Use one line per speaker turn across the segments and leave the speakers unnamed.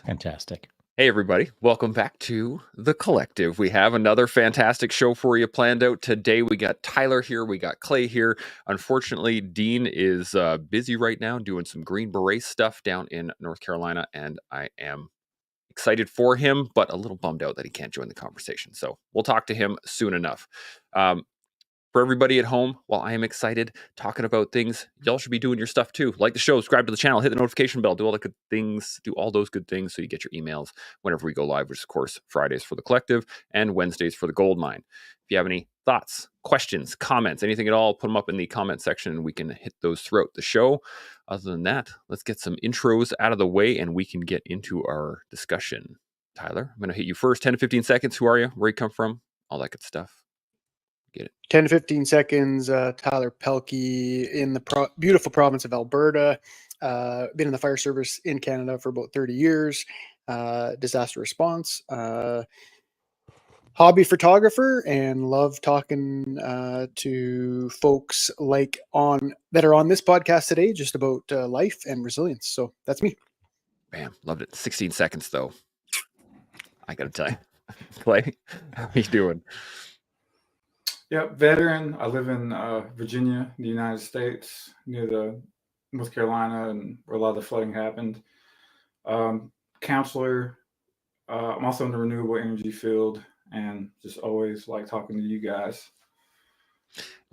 Fantastic.
Hey, everybody. Welcome back to The Collective. We have another fantastic show for you planned out today. We got Tyler here. We got Clay here. Unfortunately, Dean is busy right now doing some Green Beret stuff down in North Carolina, and I am excited for him, but a little bummed out that he can't join the conversation. So we'll talk to him soon enough. For everybody at home, while I am excited talking about things, y'all should be doing your stuff too. Like the show, subscribe to the channel, hit the notification bell, do all the good things, do all those good things so you get your emails whenever we go live, which is, of course, Fridays for the Collective and Wednesdays for the Gold Mine. If you have any thoughts, questions, comments, anything at all, put them up in the comment section and we can hit those throughout the show. Other than that, let's get some intros out of the way and we can get into our discussion. Tyler, I'm going to hit you first. 10 to 15 seconds. Who are you? Where you come from? All that good stuff. Get it.
10 to 15 seconds. Tyler Pelke in the beautiful province of Alberta. Been in the fire service in Canada for about 30 years. Disaster response. Hobby photographer, and love talking to folks that are on this podcast today, just about life and resilience. So that's me.
Bam, loved it. 16 seconds though. I gotta tell you, Clay, how you doing?
Yeah, veteran. I live in Virginia, the United States, near the North Carolina, and where a lot of the flooding happened. Counselor. I'm also in the renewable energy field, and just always like talking to you guys.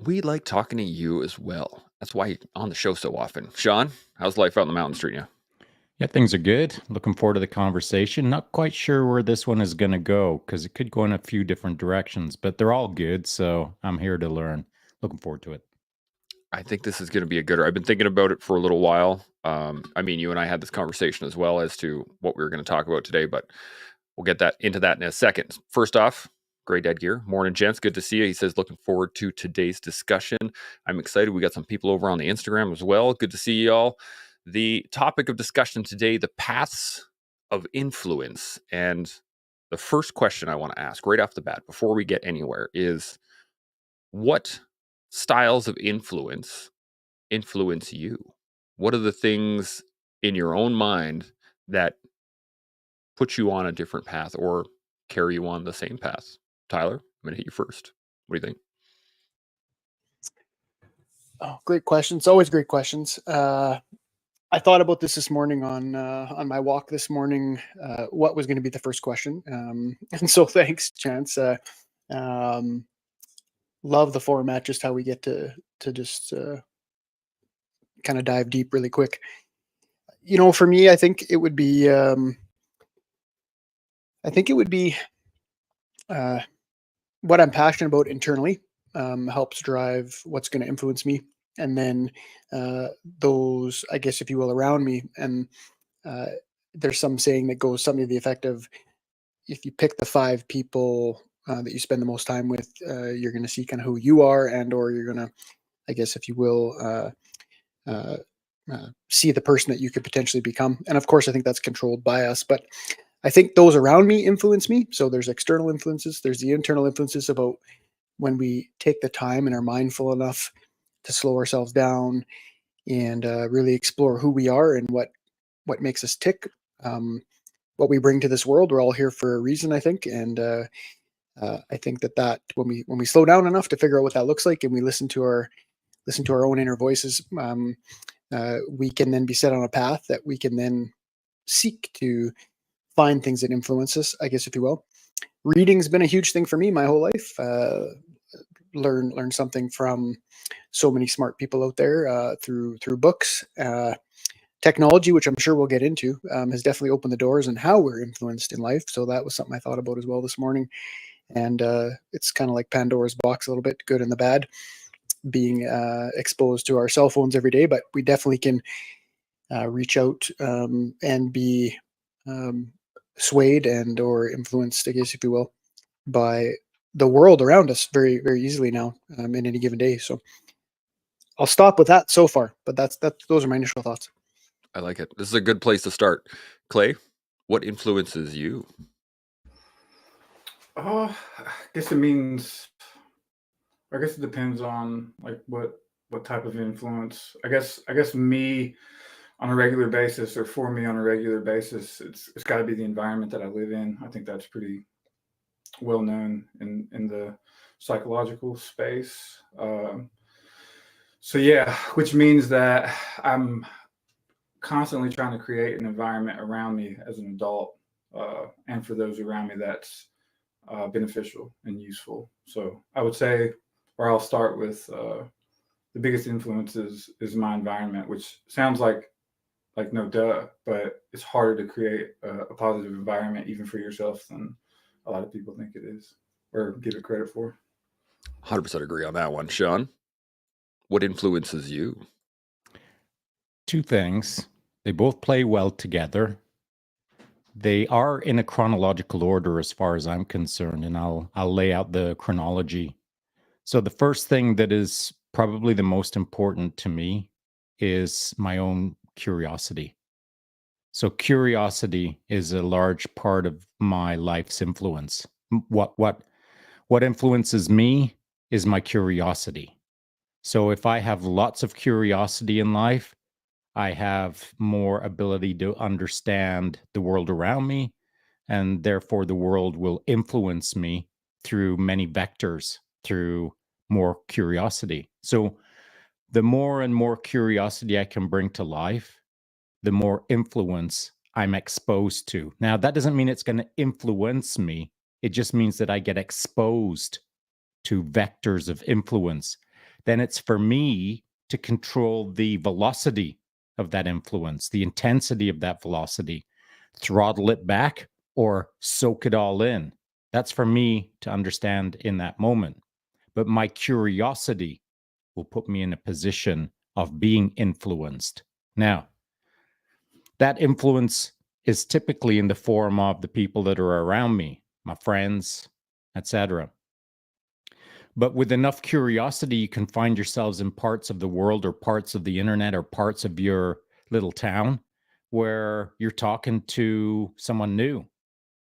We like talking to you as well. That's why you're on the show so often. Sean, how's life out in the mountains treating you?
Yeah, things are good. Looking forward to the conversation. Not quite sure where this one is going to go because it could go in a few different directions, but they're all good. So I'm here to learn. Looking forward to it.
I think this is going to be a gooder. I've been thinking about it for a little while. I mean, you and I had this conversation as well as to what we were going to talk about today, but we'll get into that in a second. First off, Gray Dead Gear. Morning, gents. Good to see you. He says, looking forward to today's discussion. I'm excited. We got some people over on the Instagram as well. Good to see y'all. The topic of discussion today, the paths of influence. And the first question I want to ask right off the bat, before we get anywhere, is what styles of influence you? What are the things in your own mind that put you on a different path or carry you on the same path? Tyler, I'm going to hit you first. What do you think?
Oh, great questions. Always great questions. I thought about this morning on my walk this morning, what was going to be the first question. And so thanks, Chance. Love the format, just how we get to just kind of dive deep really quick. You know, for me, I think it would be what I'm passionate about internally helps drive what's going to influence me. And then those, I guess, if you will, around me. And there's some saying that goes something to the effect of, if you pick the 5 people that you spend the most time with, you're going to see kind of who you are, and or you're going to, I guess, if you will, see the person that you could potentially become. And of course, I think that's controlled by us, but I think those around me influence me. So there's external influences, there's the internal influences about when we take the time and are mindful enough to slow ourselves down and really explore who we are and what makes us tick, what we bring to this world. We're all here for a reason, I think. And I think that when we slow down enough to figure out what that looks like, and we listen to our own inner voices, we can then be set on a path that we can then seek to find things that influence us, I guess, if you will. Reading's been a huge thing for me my whole life. Learn something from so many smart people out there through books. Technology, which I'm sure we'll get into, has definitely opened the doors and how we're influenced in life. So that was something I thought about as well this morning. And it's kind of like Pandora's box a little bit, good and the bad, being exposed to our cell phones every day. But we definitely can reach out and be swayed and or influenced, I guess, if you will, by the world around us very, very easily now in any given day. So I'll stop with that so far, but those are my initial thoughts.
I like it. This is a good place to start. Clay, what influences you?
I guess it depends on like what type of influence. I guess me, on a regular basis, or for me on a regular basis, it's got to be the environment that I live in. I think that's pretty well known in the psychological space. So yeah, which means that I'm constantly trying to create an environment around me as an adult, and for those around me that's beneficial and useful. So I would say, or I'll start with the biggest influence is my environment, which sounds like no duh, but it's harder to create a positive environment even for yourself than a lot of people think it is or give it credit for.
100% agree on that one. Sean, what influences you?
Two things. They both play well together. They are in a chronological order as far as I'm concerned, and I'll lay out the chronology. So the first thing that is probably the most important to me is my own curiosity. So curiosity is a large part of my life's influence. What influences me is my curiosity. So if I have lots of curiosity in life, I have more ability to understand the world around me, and therefore the world will influence me through many vectors, through more curiosity. So the more and more curiosity I can bring to life, the more influence I'm exposed to. Now, that doesn't mean it's going to influence me. It just means that I get exposed to vectors of influence. Then it's for me to control the velocity of that influence, the intensity of that velocity, throttle it back or soak it all in. That's for me to understand in that moment. But my curiosity will put me in a position of being influenced. Now, that influence is typically in the form of the people that are around me, my friends, etc. But with enough curiosity, you can find yourselves in parts of the world or parts of the internet or parts of your little town where you're talking to someone new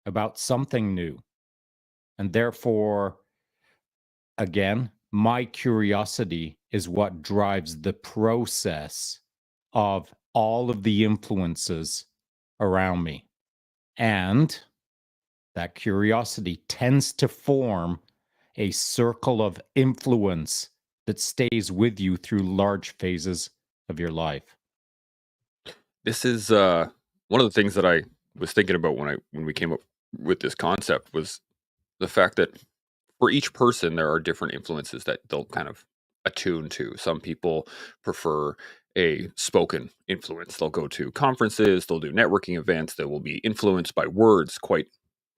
about something new. And therefore, again, my curiosity is what drives the process of all of the influences around me. And that curiosity tends to form a circle of influence that stays with you through large phases of your life.
This is one of the things that I was thinking about when we came up with this concept was the fact that for each person there are different influences that they'll kind of attune to. Some people prefer a spoken influence. They'll go to conferences, they'll do networking events that will be influenced by words quite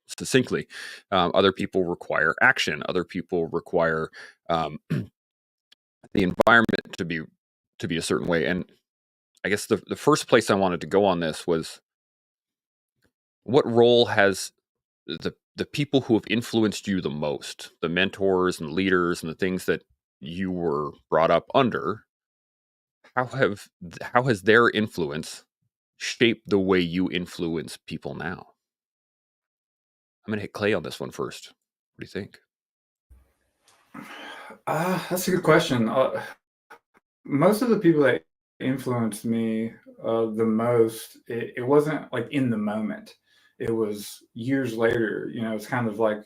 succinctly. Other people require action. Other people require the environment to be a certain way. And I guess the first place I wanted to go on this was, what role has the people who have influenced you the most, the mentors and leaders and the things that you were brought up under, how has their influence shaped the way you influence people now? I'm going to hit Clay on this one first. What do you think?
That's a good question. Most of the people that influenced me the most, it wasn't like in the moment. It was years later. It's kind of like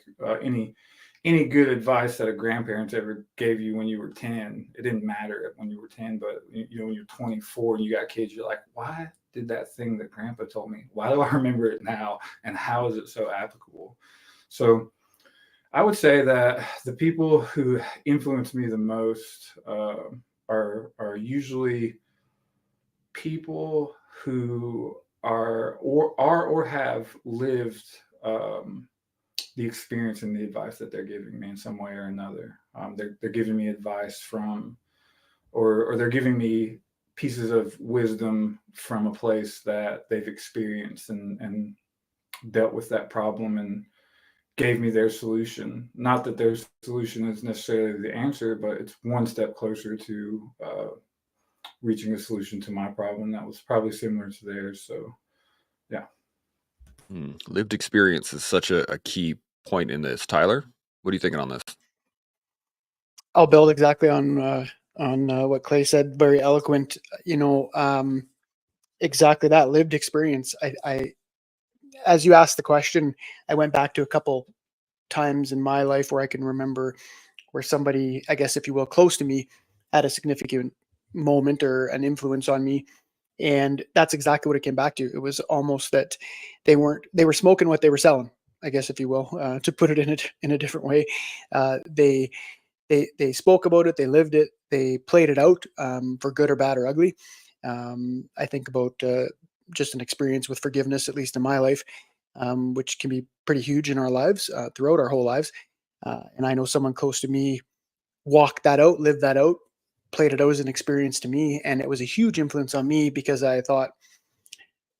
any good advice that a grandparent ever gave you when you were 10. It didn't matter when you were 10, but when you're 24 and you got kids, you're like, why did that thing that grandpa told me? Why do I remember it now? And how is it so applicable? So I would say that the people who influence me the most are usually people who are or have lived the experience and the advice that they're giving me in some way or another. They're giving me advice from, or they're giving me pieces of wisdom from a place that they've experienced and dealt with that problem and gave me their solution. Not that their solution is necessarily the answer, but it's one step closer to reaching a solution to my problem that was probably similar to theirs. So, yeah.
Lived experience is such a key point in this. Tyler, what are you thinking on this?
I'll build exactly on what Clay said. Very eloquent. exactly that lived experience. As you asked the question, I went back to a couple times in my life where I can remember where somebody, I guess, if you will, close to me had a significant moment or an influence on me. And that's exactly what it came back to. It was almost that they were smoking what they were selling, I guess, if you will, to put it in a different way. They they spoke about it, they lived it, they played it out, for good or bad or ugly. I think about just an experience with forgiveness, at least in my life, which can be pretty huge in our lives, throughout our whole lives. And I know someone close to me walked that out, lived that out, played it out as an experience to me, and it was a huge influence on me because I thought,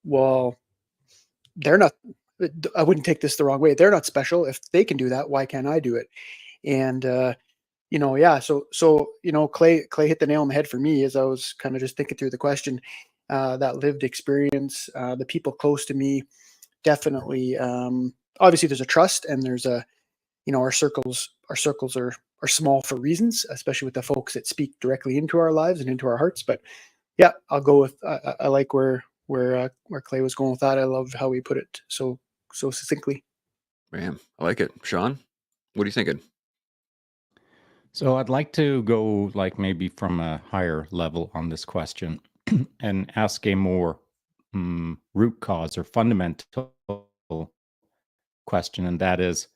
well, they're not. I wouldn't take this the wrong way. They're not special. If they can do that, why can't I do it? And yeah. So Clay hit the nail on the head for me as I was kind of just thinking through the question. That lived experience, the people close to me, definitely. Obviously, there's a trust, and there's a our circles are small for reasons, especially with the folks that speak directly into our lives and into our hearts. But yeah, I'll go with I like where Clay was going with that. I love how he put it so succinctly.
Man, I like it. Sean, what are you thinking?
So I'd like to go like maybe from a higher level on this question and ask a more root cause or fundamental question, and that is,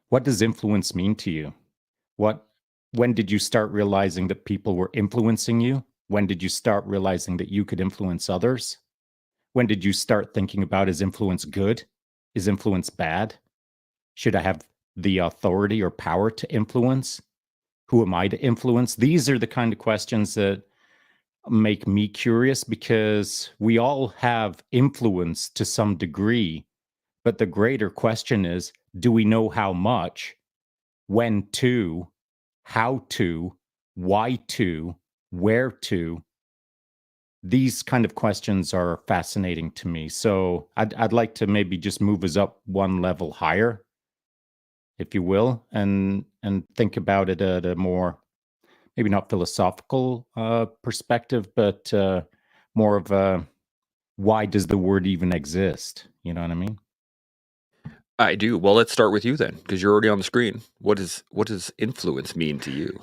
what does influence mean to you? When did you start realizing that people were influencing you? When did you start realizing that you could influence others? When did you start thinking about, is influence good? Is influence bad? Should I have the authority or power to influence? Who am I to influence? These are the kind of questions that make me curious, because we all have influence to some degree. But the greater question is, do we know how much, when to, how to, why to, where to? These kind of questions are fascinating to me. So I'd like to maybe just move us up one level higher, if you will, and think about it at a more, maybe not philosophical perspective, but more of a, why does the word even exist? You know what I mean?
I do. Well, let's start with you then, because you're already on the screen. What does influence mean to you?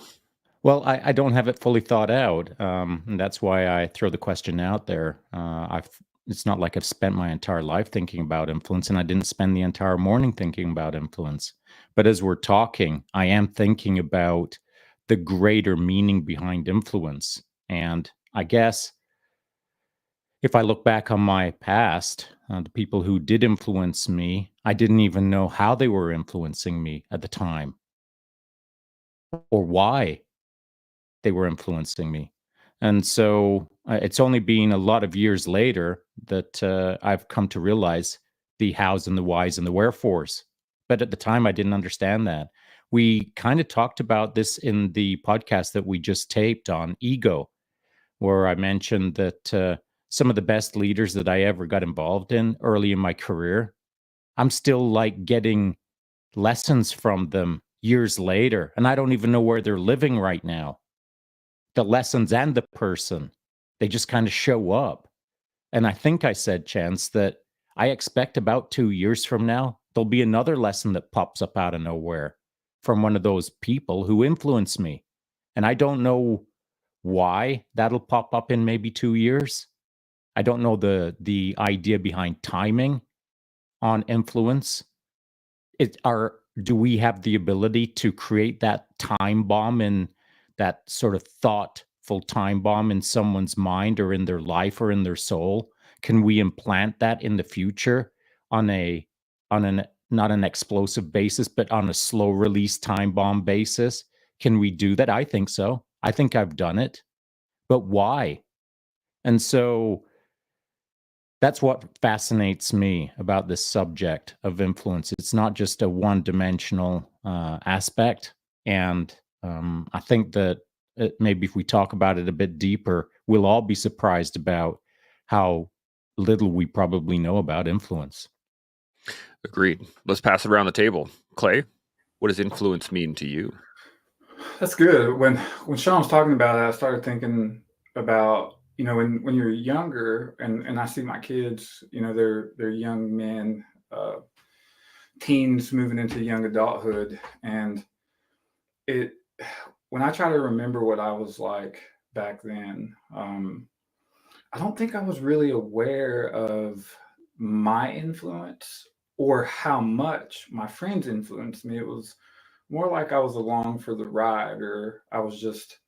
Well, I don't have it fully thought out, and that's why I throw the question out there. It's not like I've spent my entire life thinking about influence, and I didn't spend the entire morning thinking about influence. But as we're talking, I am thinking about the greater meaning behind influence. And I guess if I look back on my past, the people who did influence me, I didn't even know how they were influencing me at the time or why they were influencing me. And so it's only been a lot of years later that I've come to realize the hows and the whys and the wherefores. But at the time, I didn't understand that. We kind of talked about this in the podcast that we just taped on ego, where I mentioned that some of the best leaders that I ever got involved in early in my career, I'm still like getting lessons from them years later, and I don't even know where they're living right now. The lessons and the person, they just kind of show up. And I think I said, Chance, that I expect about 2 years from now, there'll be another lesson that pops up out of nowhere from one of those people who influence me. And I don't know why that'll pop up in maybe 2 years. I don't know the idea behind timing on influence. Do we have the ability to create that time bomb, in that sort of thoughtful time bomb in someone's mind or in their life or in their soul? Can we implant that in the future on an not an explosive basis, but on a slow release time bomb basis? Can we do that? I think so. I think I've done it. But why? And so that's what fascinates me about this subject of influence. It's not just a one-dimensional aspect, and I think that maybe if we talk about it a bit deeper, we'll all be surprised about how little we probably know about influence.
Agreed. Let's pass it around the table. Clay, what does influence mean to you?
That's good. When Sean was talking about it, I started thinking about, when you're younger, and I see my kids, they're young men, teens moving into young adulthood, and it when I try to remember what I was like back then, I don't think I was really aware of my influence or how much my friends influenced me. It was more like I was along for the ride, or I was just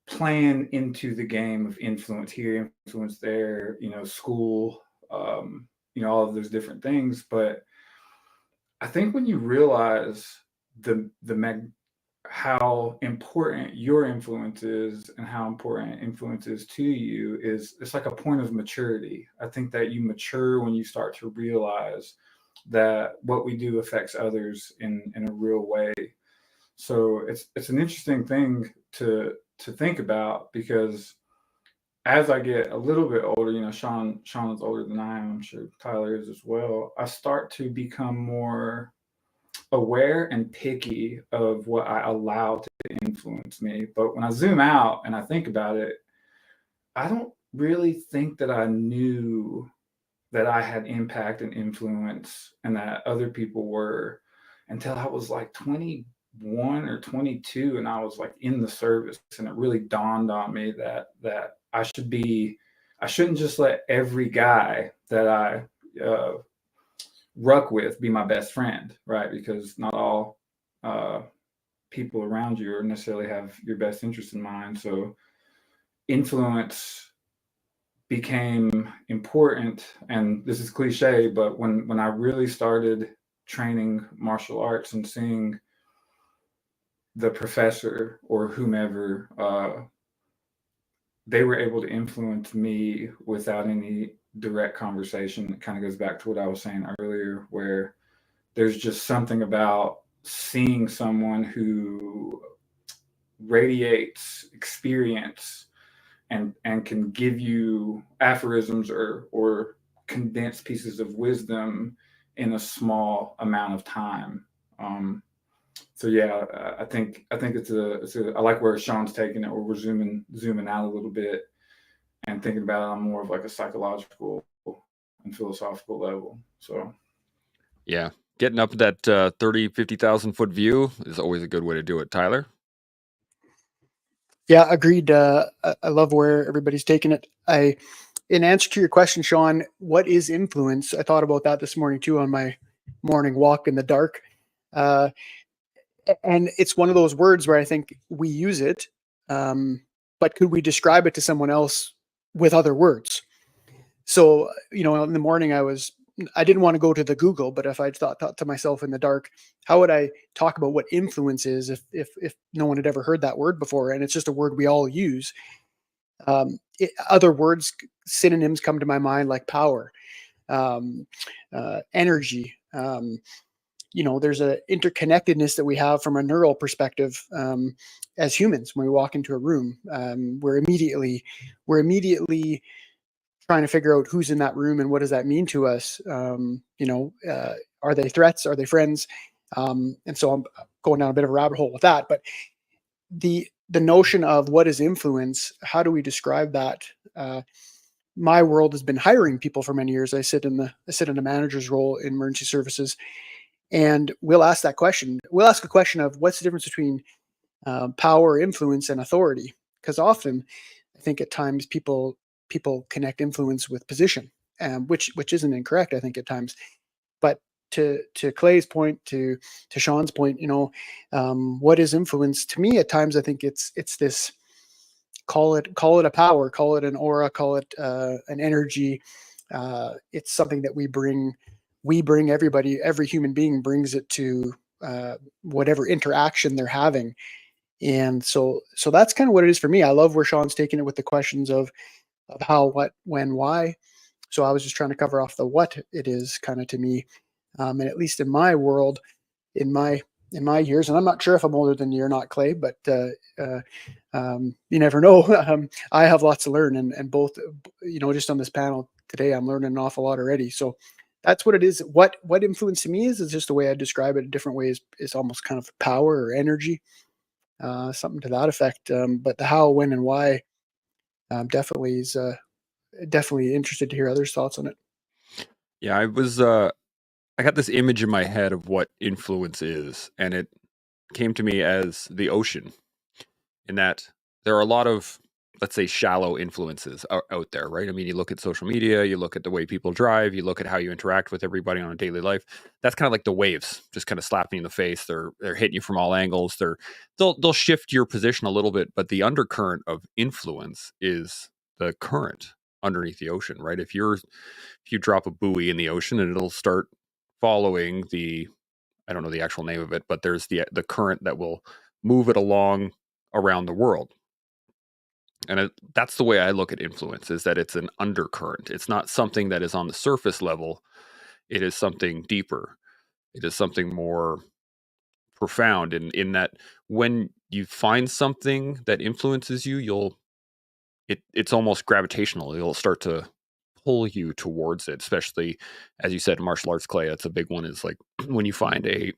playing into the game of influence here, influence there, school, all of those different things. But I think when you realize the how important your influence is and how important influence is to you, is it's like a point of maturity. I think that you mature when you start to realize that what we do affects others in a real way. So it's an interesting thing to think about, because as I get a little bit older, Sean is older than I am. I'm sure Tyler is as well. I start to become more aware and picky of what I allow to influence me. But when I zoom out and I think about it, I don't really think that I knew that I had impact and influence and that other people were, until I was like 21 or 22, and I was like in the service, and it really dawned on me that I shouldn't just let every guy that I ruck with be my best friend, right? Because not all people around you are necessarily have your best interest in mind. So influence became important, and this is cliche, but when I really started training martial arts and seeing the professor or whomever, they were able to influence me without any direct conversation. It kind of goes back to what I was saying earlier, where there's just something about seeing someone who radiates experience and can give you aphorisms or condensed pieces of wisdom in a small amount of time. So yeah, I think it's I like where Sean's taking it, where we're zooming out a little bit and thinking about it on more of like a psychological and philosophical level. So
Yeah. Getting up that 30, 50,000 foot view is always a good way to do it. Tyler?
Yeah, agreed. I love where everybody's taking it. In answer to your question, Sean, what is influence? I thought about that this morning too on my morning walk in the dark. Uh, and it's one of those words where I think we use it, but could we describe it to someone else with other words? So, in the morning I didn't want to go to the Google, but if I thought to myself in the dark, how would I talk about what influence is if no one had ever heard that word before? And it's just a word we all use. Other words, synonyms come to my mind, like power, energy. There's a interconnectedness that we have from a neural perspective, as humans. When we walk into a room, we're immediately trying to figure out who's in that room and what does that mean to us. Are they threats? Are they friends? And so I'm going down a bit of a rabbit hole with that. But the notion of what is influence, how do we describe that? My world has been hiring people for many years. I sit in a manager's role in emergency services, and we'll ask that question. We'll ask a question of what's the difference between power, influence, and authority? Because often, I think at times people connect influence with position, which isn't incorrect, I think, at times. But to Clay's point, to Sean's point, what is influence to me? At times, I think it's this, call it a power, call it an aura, call it an energy. It's something that we bring. Every human being brings it to whatever interaction they're having. And so that's kind of what it is for me. I love where Sean's taking it with the questions of how, what, when, why. So I was just trying to cover off the what it is kind of to me. And at least in my world, in my years, and I'm not sure if I'm older than you or not, Clay, but you never know. I have lots to learn, and both, just on this panel today, I'm learning an awful lot already. So that's what it is. What influence to me is just the way I describe it. A different way is almost kind of power or energy, something to that effect. But the how, when, and why, definitely is definitely interested to hear others' thoughts on it.
Yeah, I got this image in my head of what influence is, and it came to me as the ocean, in that there are a lot of, let's say, shallow influences out there, right? I mean, you look at social media, you look at the way people drive, you look at how you interact with everybody on a daily life. That's kind of like the waves, just kind of slapping you in the face. They're hitting you from all angles. They'll shift your position a little bit, but the undercurrent of influence is the current underneath the ocean, right? If you drop a buoy in the ocean, and it'll start following I don't know the actual name of it, but there's the current that will move it along around the world. And that's the way I look at influence, is that it's an undercurrent. It's not something that is on the surface level. It is something deeper. It is something more profound in that when you find something that influences you, it's almost gravitational. It'll start to pull you towards it, especially, as you said, in martial arts, Clay. That's a big one, is like when you find a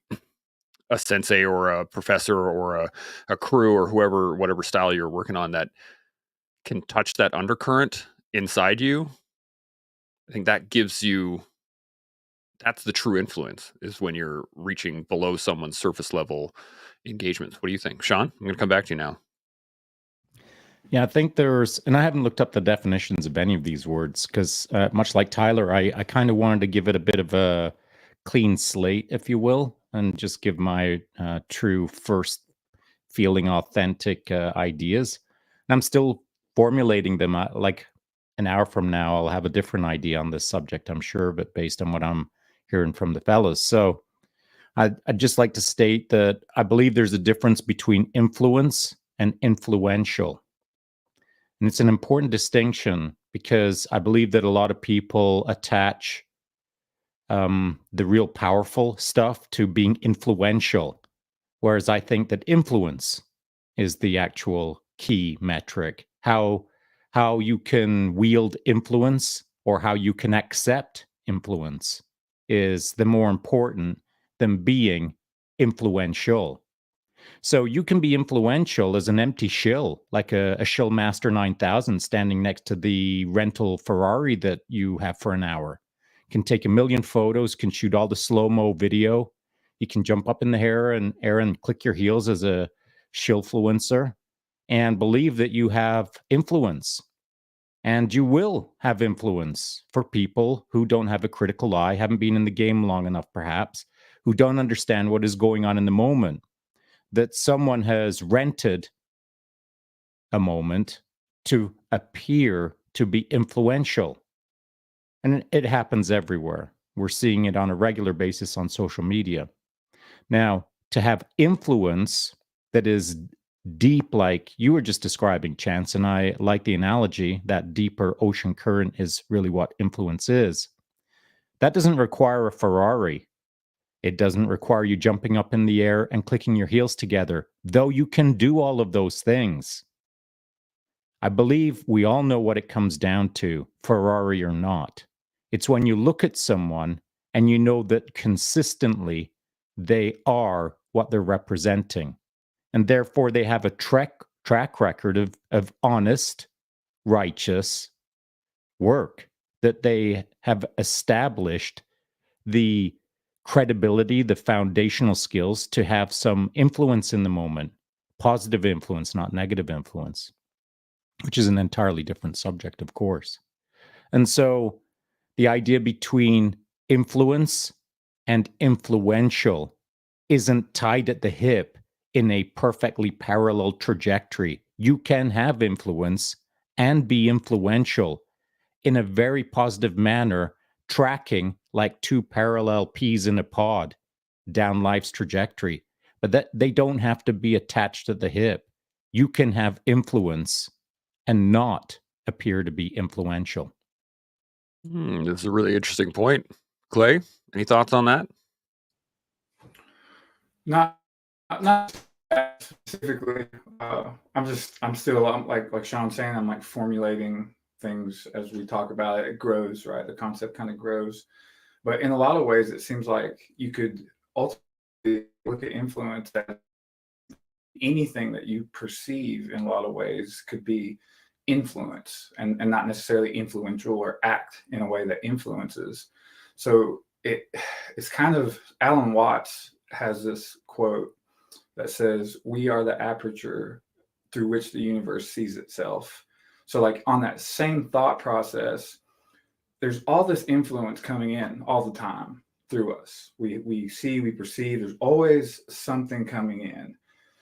sensei or a professor or a crew or whoever, whatever style you're working on, that can touch that undercurrent inside you. I think that gives you, that's the true influence, is when you're reaching below someone's surface level engagements. What do you think, Sean? I'm going to come back to you now.
Yeah, I think and I haven't looked up the definitions of any of these words because, much like Tyler, I kind of wanted to give it a bit of a clean slate, if you will, and just give my true first feeling authentic ideas. And I'm still formulating them. Like an hour from now, I'll have a different idea on this subject, I'm sure, but based on what I'm hearing from the fellas. So I'd just like to state that I believe there's a difference between influence and influential. And it's an important distinction because I believe that a lot of people attach the real powerful stuff to being influential, whereas I think that influence is the actual key metric. How you can wield influence or how you can accept influence is the more important than being influential. So you can be influential as an empty shill, like a shill master 9000 standing next to the rental Ferrari that you have for an hour. Can take a million photos, can shoot all the slow-mo video. You can jump up in the air and click your heels as a shillfluencer and believe that you have influence. And you will have influence for people who don't have a critical eye, haven't been in the game long enough perhaps, who don't understand what is going on in the moment. That someone has rented a moment to appear to be influential. And it happens everywhere. We're seeing it on a regular basis on social media. Now, to have influence that is deep, like you were just describing, Chance, and I like the analogy, that deeper ocean current is really what influence is. That doesn't require a Ferrari. It doesn't require you jumping up in the air and clicking your heels together, though you can do all of those things. I believe we all know what it comes down to, Ferrari or not. It's when you look at someone and you know that consistently they are what they're representing. And therefore they have a track record of honest, righteous work, that they have established the credibility, the foundational skills to have some influence in the moment, positive influence, not negative influence, which is an entirely different subject, of course. And so the idea between influence and influential isn't tied at the hip in a perfectly parallel trajectory. You can have influence and be influential in a very positive manner, tracking like two parallel peas in a pod down life's trajectory. But that they don't have to be attached at the hip. You can have influence and not appear to be influential.
This is a really interesting point. Clay, any thoughts on that?
Not specifically. I'm still like Sean's saying, I'm like formulating things as we talk about it. It grows, right? The concept kind of grows. But in a lot of ways, it seems like you could ultimately look at influence as anything that you perceive in a lot of ways could be influence and not necessarily influential or act in a way that influences. So it's kind of, Alan Watts has this quote that says, "We are the aperture through which the universe sees itself." So like on that same thought process, there's all this influence coming in all the time through us. We see, we perceive, there's always something coming in.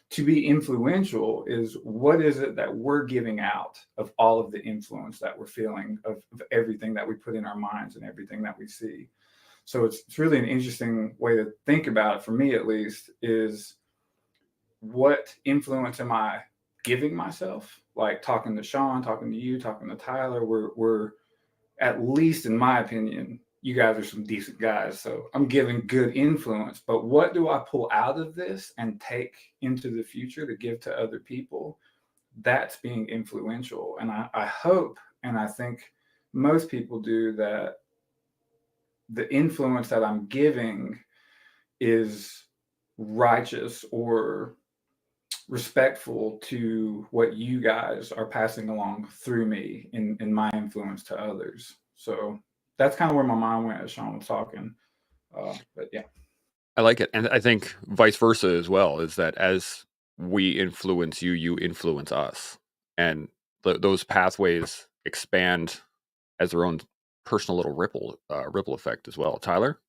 To be influential is, what is it that we're giving out of all of the influence that we're feeling, of everything that we put in our minds and everything that we see. So it's really an interesting way to think about it, for me at least, is what influence am I giving myself? Like talking to Sean, talking to you, talking to Tyler, we're at least in my opinion, you guys are some decent guys. So I'm giving good influence, but what do I pull out of this and take into the future to give to other people? That's being influential. And I hope, and I think most people do, that the influence that I'm giving is righteous or respectful to what you guys are passing along through me in my influence to others. So that's kind of where my mind went as Sean was talking. But yeah.
I like it. And I think vice versa as well, is that as we influence you, you influence us. And those pathways expand as their own personal little ripple effect as well. Tyler,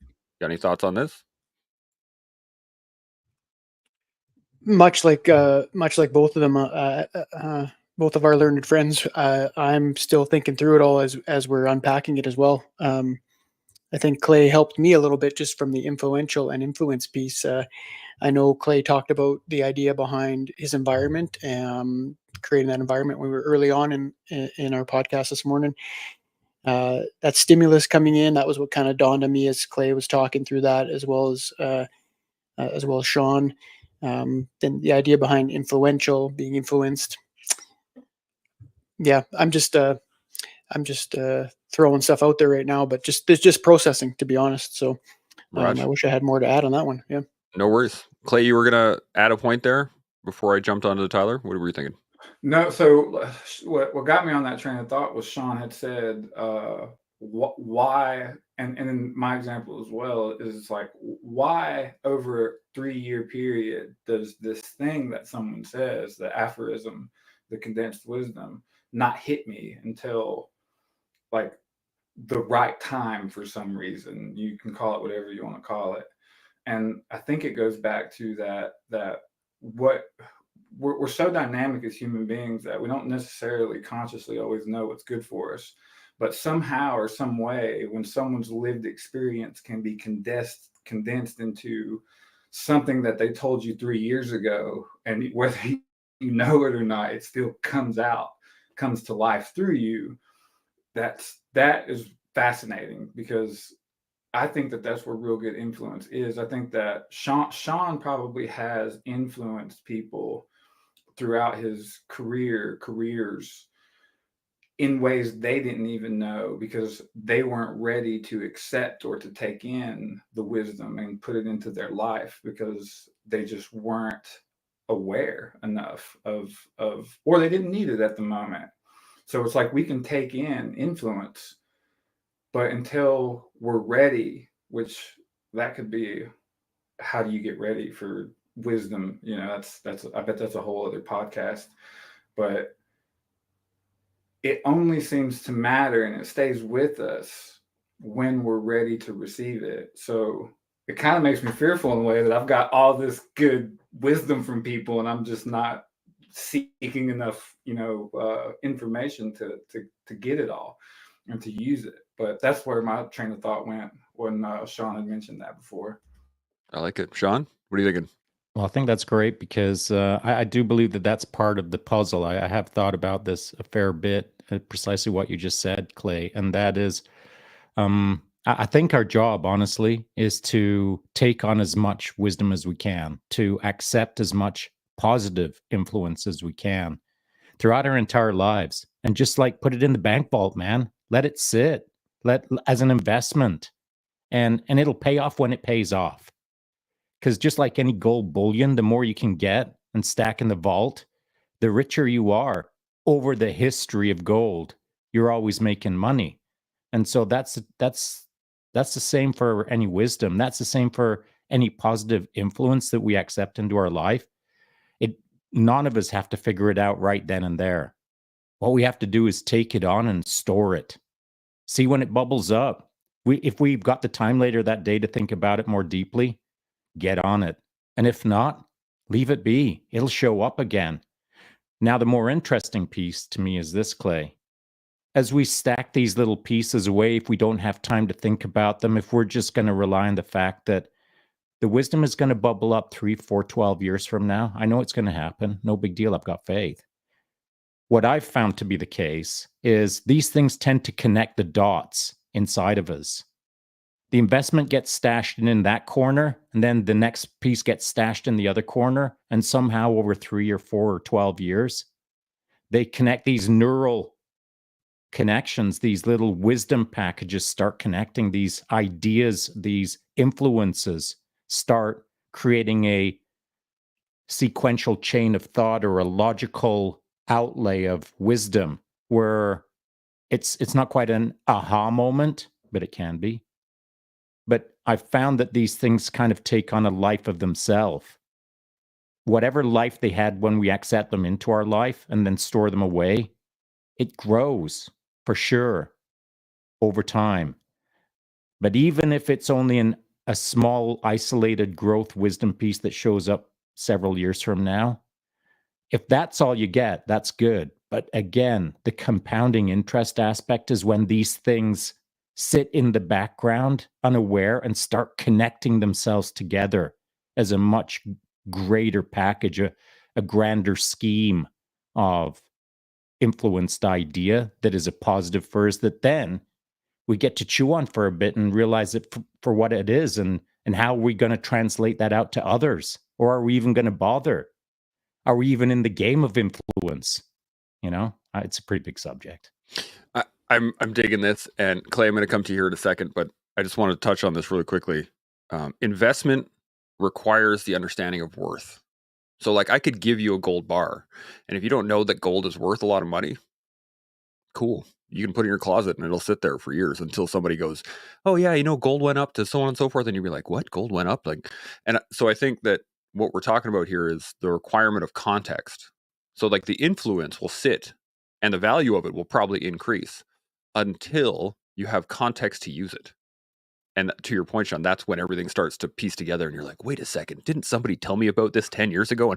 got any thoughts on this?
Much like both of them, both of our learned friends, I'm still thinking through it all as we're unpacking it as well. I think Clay helped me a little bit just from the influential and influence piece. I know Clay talked about the idea behind his environment, creating that environment when we were early on in our podcast this morning. That stimulus coming in, that was what kind of dawned on me as Clay was talking through that, as well as Sean. Then the idea behind influential, being influenced. Yeah, I'm just throwing stuff out there right now, but just processing, to be honest. So I wish I had more to add on that one. Yeah.
No worries. Clay, you were going to add a point there before I jumped onto Tyler. What were you thinking?
No, so what got me on that train of thought was Sean had said, why, and in my example as well, is like, why over a 3-year period does this thing that someone says, the aphorism, the condensed wisdom, not hit me until like the right time for some reason? You can call it whatever you want to call it. And I think it goes back to that what we're so dynamic as human beings that we don't necessarily consciously always know what's good for us. But somehow or some way, when someone's lived experience can be condensed into something that they told you 3 years ago, and whether you know it or not, it still comes to life through you. That is fascinating, because I think that's where real good influence is. I think that Sean probably has influenced people throughout his careers in ways they didn't even know, because they weren't ready to accept or to take in the wisdom and put it into their life, because they just weren't aware enough of or they didn't need it at the moment. So it's like we can take in influence, but until we're ready, which that could be, how do you get ready for wisdom? That's I bet that's a whole other podcast. But it only seems to matter, and it stays with us when we're ready to receive it. So it kind of makes me fearful in a way that I've got all this good wisdom from people, and I'm just not seeking enough, information to get it all and to use it. But that's where my train of thought went when Sean had mentioned that before.
I like it. Sean, what are you thinking?
Well, I think that's great, because I do believe that that's part of the puzzle. I have thought about this a fair bit, precisely what you just said, Clay, and that is, I think our job, honestly, is to take on as much wisdom as we can, to accept as much positive influence as we can throughout our entire lives, and just like put it in the bank vault, man. Let it sit, as an investment, and it'll pay off when it pays off. Because just like any gold bullion, the more you can get and stack in the vault, the richer you are. over the history of gold, you're always making money. And so that's the same for any wisdom. That's the same for any positive influence that we accept into our life. None of us have to figure it out right then and there. What we have to do is take it on and store it. See when it bubbles up. If we've got the time later that day to think about it more deeply, get on it. And if not, leave it be. It'll show up again. Now, the more interesting piece to me is this, Clay. As we stack these little pieces away, if we don't have time to think about them, if we're just going to rely on the fact that the wisdom is going to bubble up 3, 4, 12 years from now, I know it's going to happen. No big deal. I've got faith. What I've found to be the case is these things tend to connect the dots inside of us. The investment gets stashed in that corner, and then the next piece gets stashed in the other corner, and somehow over 3 or 4 or 12 years, they connect these neural connections, these little wisdom packages start connecting, these ideas, these influences start creating a sequential chain of thought or a logical outlay of wisdom where it's not quite an aha moment, but it can be. But I've found that these things kind of take on a life of themselves. Whatever life they had when we accept them into our life and then store them away, it grows for sure over time. But even if it's only a small, isolated growth wisdom piece that shows up several years from now, if that's all you get, that's good. But again, the compounding interest aspect is when these things sit in the background, unaware, and start connecting themselves together as a much greater package, a grander scheme of influenced idea that is a positive for us, that then we get to chew on for a bit and realize it for what it is, and how are we going to translate that out to others? Or are we even going to bother? Are we even in the game of influence? You know, it's a pretty big subject.
I'm digging this, and Clay, I'm going to come to you here in a second, but I just want to touch on this really quickly. Investment requires the understanding of worth. So like I could give you a gold bar, and if you don't know that gold is worth a lot of money, cool. You can put it in your closet and it'll sit there for years until somebody goes, oh yeah, gold went up to so on and so forth. And you'll be like, what? Gold went up? And so I think that what we're talking about here is the requirement of context. So like the influence will sit and the value of it will probably increase until you have context to use it. And to your point, Sean, that's when everything starts to piece together and you're like, wait a second, didn't somebody tell me about this 10 years ago?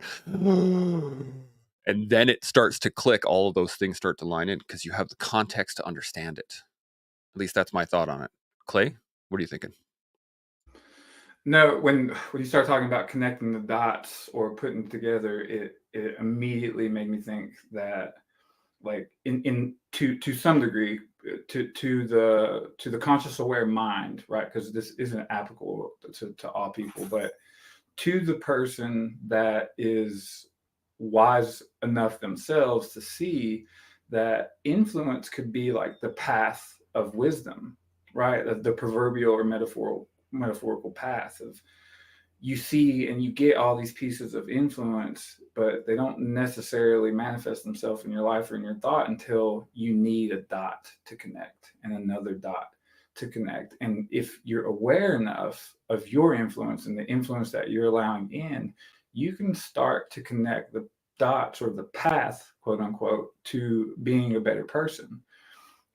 And then it starts to click. All of those things start to line in because you have the context to understand it. At least that's my thought on it. Clay, what are you thinking?
No, when you start talking about connecting the dots or putting together, it immediately made me think that, like, to some degree, to the conscious aware mind, right? Because this isn't applicable to all people, but to the person that is wise enough themselves to see that influence could be like the path of wisdom, right? The proverbial or metaphorical path of, you see and you get all these pieces of influence, but they don't necessarily manifest themselves in your life or in your thought until you need a dot to connect and another dot to connect. And if you're aware enough of your influence and the influence that you're allowing in, you can start to connect the dots or the path, quote unquote, to being a better person.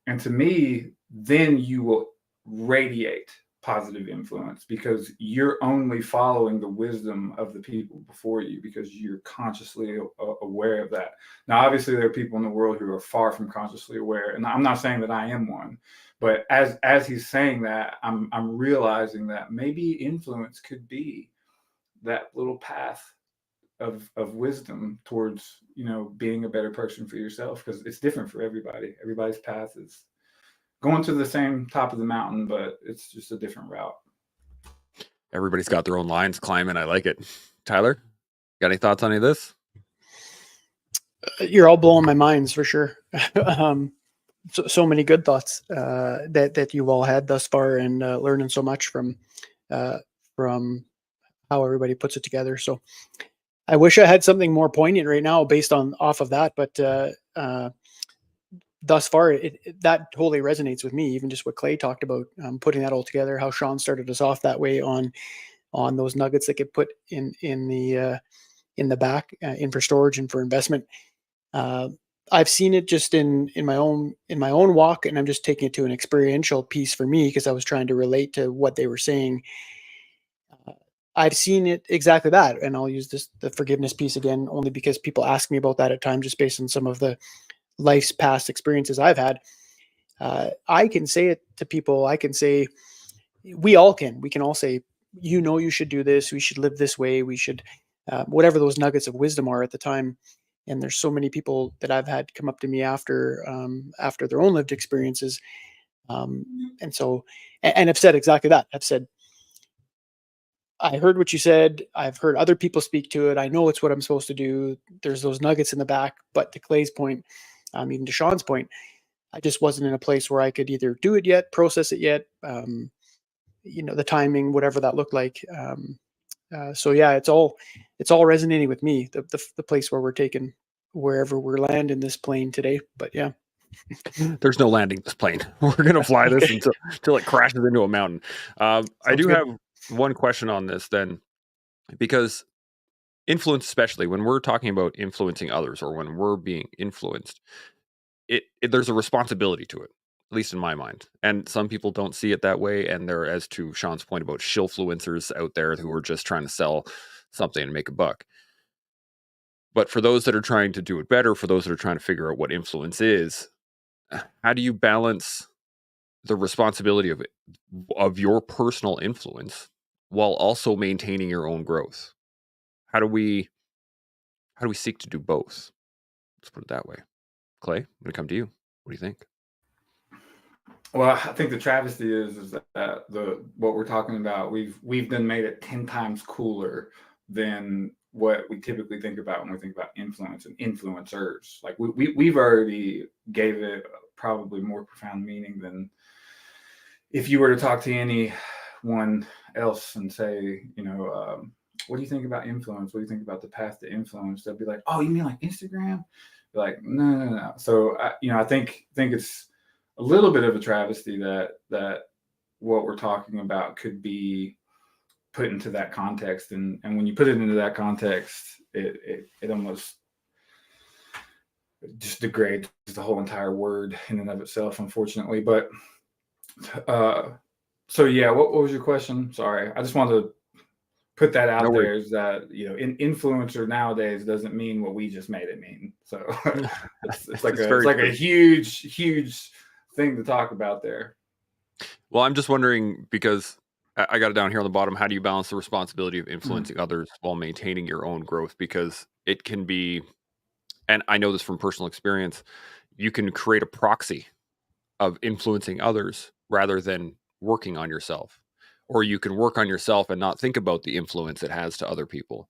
And to me, then you will radiate positive influence because you're only following the wisdom of the people before you because you're consciously aware of that. Now, obviously, there are people in the world who are far from consciously aware, and I'm not saying that I am one, but as he's saying that, I'm realizing that maybe influence could be that little path of wisdom towards, being a better person for yourself, because it's different for everybody. Everybody's path is going to the same top of the mountain, but it's just a different route.
Everybody's got their own lines climbing. I like it. Tyler, got any thoughts on any of this?
You're all blowing my minds for sure. So many good thoughts that you've all had thus far, and learning so much from how everybody puts it together. So I wish I had something more poignant right now based off of that, but thus far, that totally resonates with me. Even just what Clay talked about, putting that all together, how Sean started us off that way on those nuggets that get put in the back in for storage and for investment. I've seen it just in my own walk, and I'm just taking it to an experiential piece for me because I was trying to relate to what they were saying. I've seen it exactly that, and I'll use the forgiveness piece again only because people ask me about that at times, just based on some of the life's past experiences I've had. I can say it to people. I can say, we can all say, you should do this. We should live this way. We should, whatever those nuggets of wisdom are at the time. And there's so many people that I've had come up to me after their own lived experiences. And so, and I've said exactly that. I've said, I heard what you said. I've heard other people speak to it. I know it's what I'm supposed to do. There's those nuggets in the back. But to Clay's point, even to Sean's point, I just wasn't in a place where I could either do it yet, process it yet, the timing, whatever that looked like. So yeah, it's all resonating with me. The place where we're taking wherever we're landing this plane today. But yeah,
There's no landing this plane. We're gonna fly this until it crashes into a mountain. I do
good.
have one question on this then, because influence, especially when we're talking about influencing others or when we're being influenced, there's a responsibility to it, at least in my mind. And some people don't see it that way. And there, as to Sean's point about shillfluencers out there who are just trying to sell something and make a buck. But for those that are trying to do it better, for those that are trying to figure out what influence is, how do you balance the responsibility of your personal influence while also maintaining your own growth? How do we seek to do both? Let's put it that way. Clay, I'm gonna come to you. What do you think?
Well, I think the travesty is that what we're talking about, we've then made it 10 times cooler than what we typically think about when we think about influence and influencers. Like we've already gave it probably more profound meaning than if you were to talk to anyone else and say, what do you think about influence? What do you think about the path to influence? They'll be like, oh, you mean like Instagram? Be like, no. So I think it's a little bit of a travesty that what we're talking about could be put into that context, and when you put it into that context, it almost just degrades the whole entire word in and of itself, unfortunately. But so yeah, what was your question? Sorry, I just wanted to put that out there, is that influencer nowadays doesn't mean what we just made it mean. So it's like a huge thing to talk about there.
Well, I'm just wondering, because I got it down here on the bottom. How do you balance the responsibility of influencing others while maintaining your own growth? Because it can be, and I know this from personal experience, you can create a proxy of influencing others rather than working on yourself. Or you can work on yourself and not think about the influence it has to other people.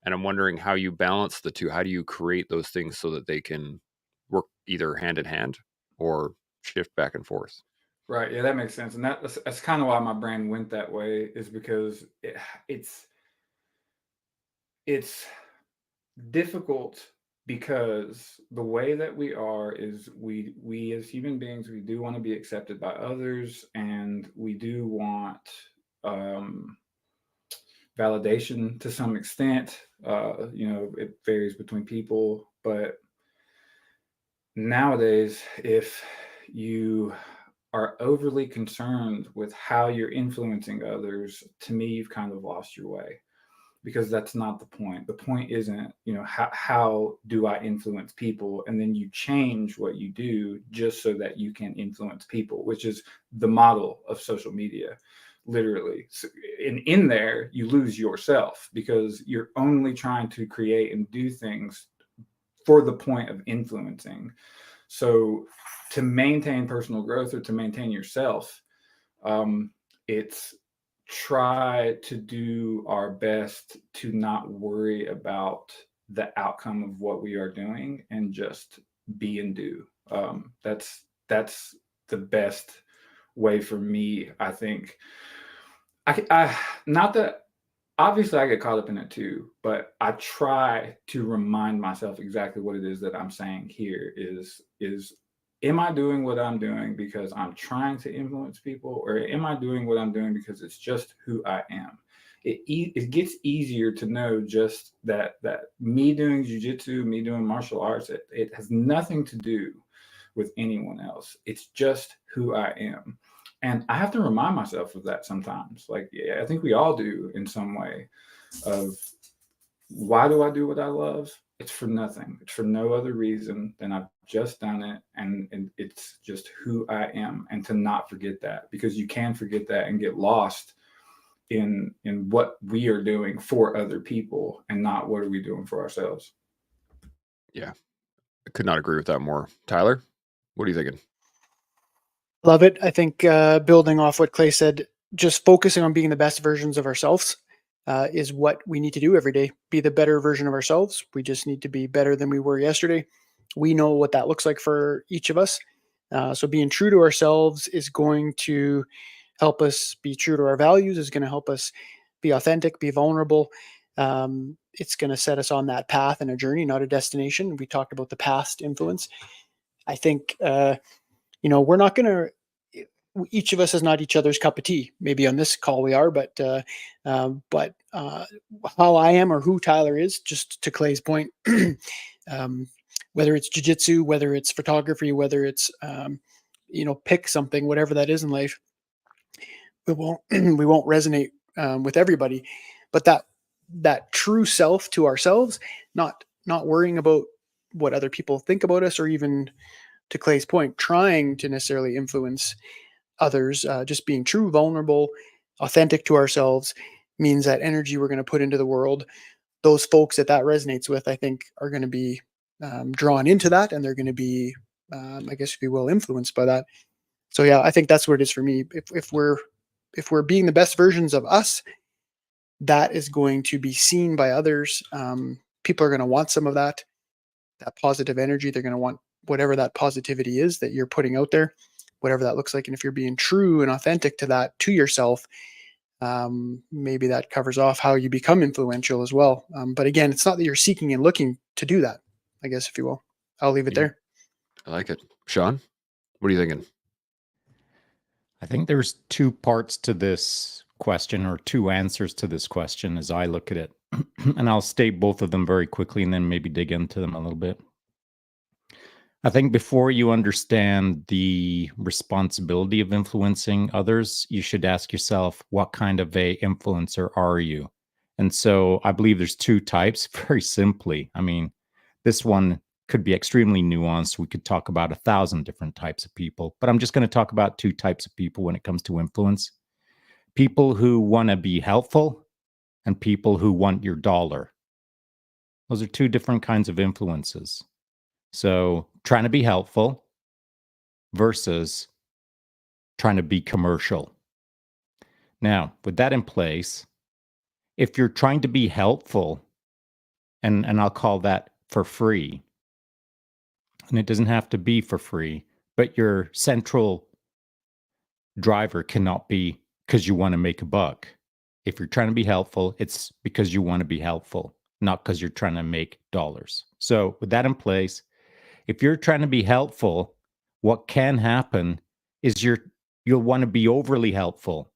And I'm wondering how you balance the two. How do you create those things so that they can work either hand in hand or shift back and forth?
Right. Yeah, that makes sense. And that's kind of why my brain went that way, is because it's difficult, because the way that we are is we as human beings, we do want to be accepted by others, and we do want validation to some extent. It varies between people, but nowadays, if you are overly concerned with how you're influencing others, to me, you've kind of lost your way, because that's not the point. The point isn't, how do I influence people? And then you change what you do just so that you can influence people, which is the model of social media, literally. So in there, you lose yourself, because you're only trying to create and do things for the point of influencing. So to maintain personal growth, or to maintain yourself, it's try to do our best to not worry about the outcome of what we are doing, and just be and do. That's the best way for me, I think. I not that obviously I get caught up in it too, but I try to remind myself exactly what it is that I'm saying here is am I doing what I'm doing because I'm trying to influence people, or am I doing what I'm doing because it's just who I am? It gets easier to know just that me doing jujitsu, me doing martial arts, it has nothing to do with anyone else. It's just who I am. And I have to remind myself of that sometimes. Like, yeah, I think we all do in some way, of why do I do what I love? It's for nothing. It's for no other reason than I've just done it. And it's just who I am. And to not forget that, because you can forget that and get lost in what we are doing for other people and not what are we doing for ourselves.
Yeah, I could not agree with that more. Tyler, what are you thinking?
Love it. I think building off what Clay said, just focusing on being the best versions of ourselves is what we need to do every day. Be the better version of ourselves. We just need to be better than we were yesterday. We know what that looks like for each of us. So being true to ourselves is going to help us be true to our values, is going to help us be authentic, be vulnerable. It's going to set us on that path and a journey, not a destination. We talked about the past influence. I think we're not going to, each of us is not each other's cup of tea. Maybe on this call we are, but how I am or who Tyler is, just to Clay's point, whether it's jujitsu, whether it's photography, whether it's, pick something, whatever that is in life, we won't resonate with everybody, but that true self to ourselves, not worrying about what other people think about us, or even, to Clay's point, trying to necessarily influence others, just being true, vulnerable, authentic to ourselves, means that energy we're going to put into the world, those folks that resonates with, I think, are going to be drawn into that, and they're going to be, I guess, if you will, influenced by that. So yeah, I think that's what it is for me. If we're being the best versions of us, that is going to be seen by others. People are going to want some of that positive energy. They're going to want whatever that positivity is that you're putting out there, whatever that looks like. And if you're being true and authentic to that, to yourself, maybe that covers off how you become influential as well. But again, it's not that you're seeking and looking to do that, I guess, if you will. I'll leave it there.
I like it. Sean, what are you thinking?
I think there's two parts to this question, or two answers to this question as I look at it. And I'll state both of them very quickly and then maybe dig into them a little bit. I think before you understand the responsibility of influencing others, you should ask yourself, what kind of a influencer are you? And so I believe there's two types, very simply. I mean, this one could be extremely nuanced. We could talk about 1,000 different types of people, but I'm just going to talk about two types of people when it comes to influence. People who want to be helpful and people who want your dollar. Those are two different kinds of influences. So trying to be helpful versus trying to be commercial. Now, with that in place, if you're trying to be helpful, and I'll call that for free, and it doesn't have to be for free, but your central driver cannot be because you want to make a buck. If you're trying to be helpful, it's because you want to be helpful, not because you're trying to make dollars. So with that in place, if you're trying to be helpful, what can happen is you'll want to be overly helpful,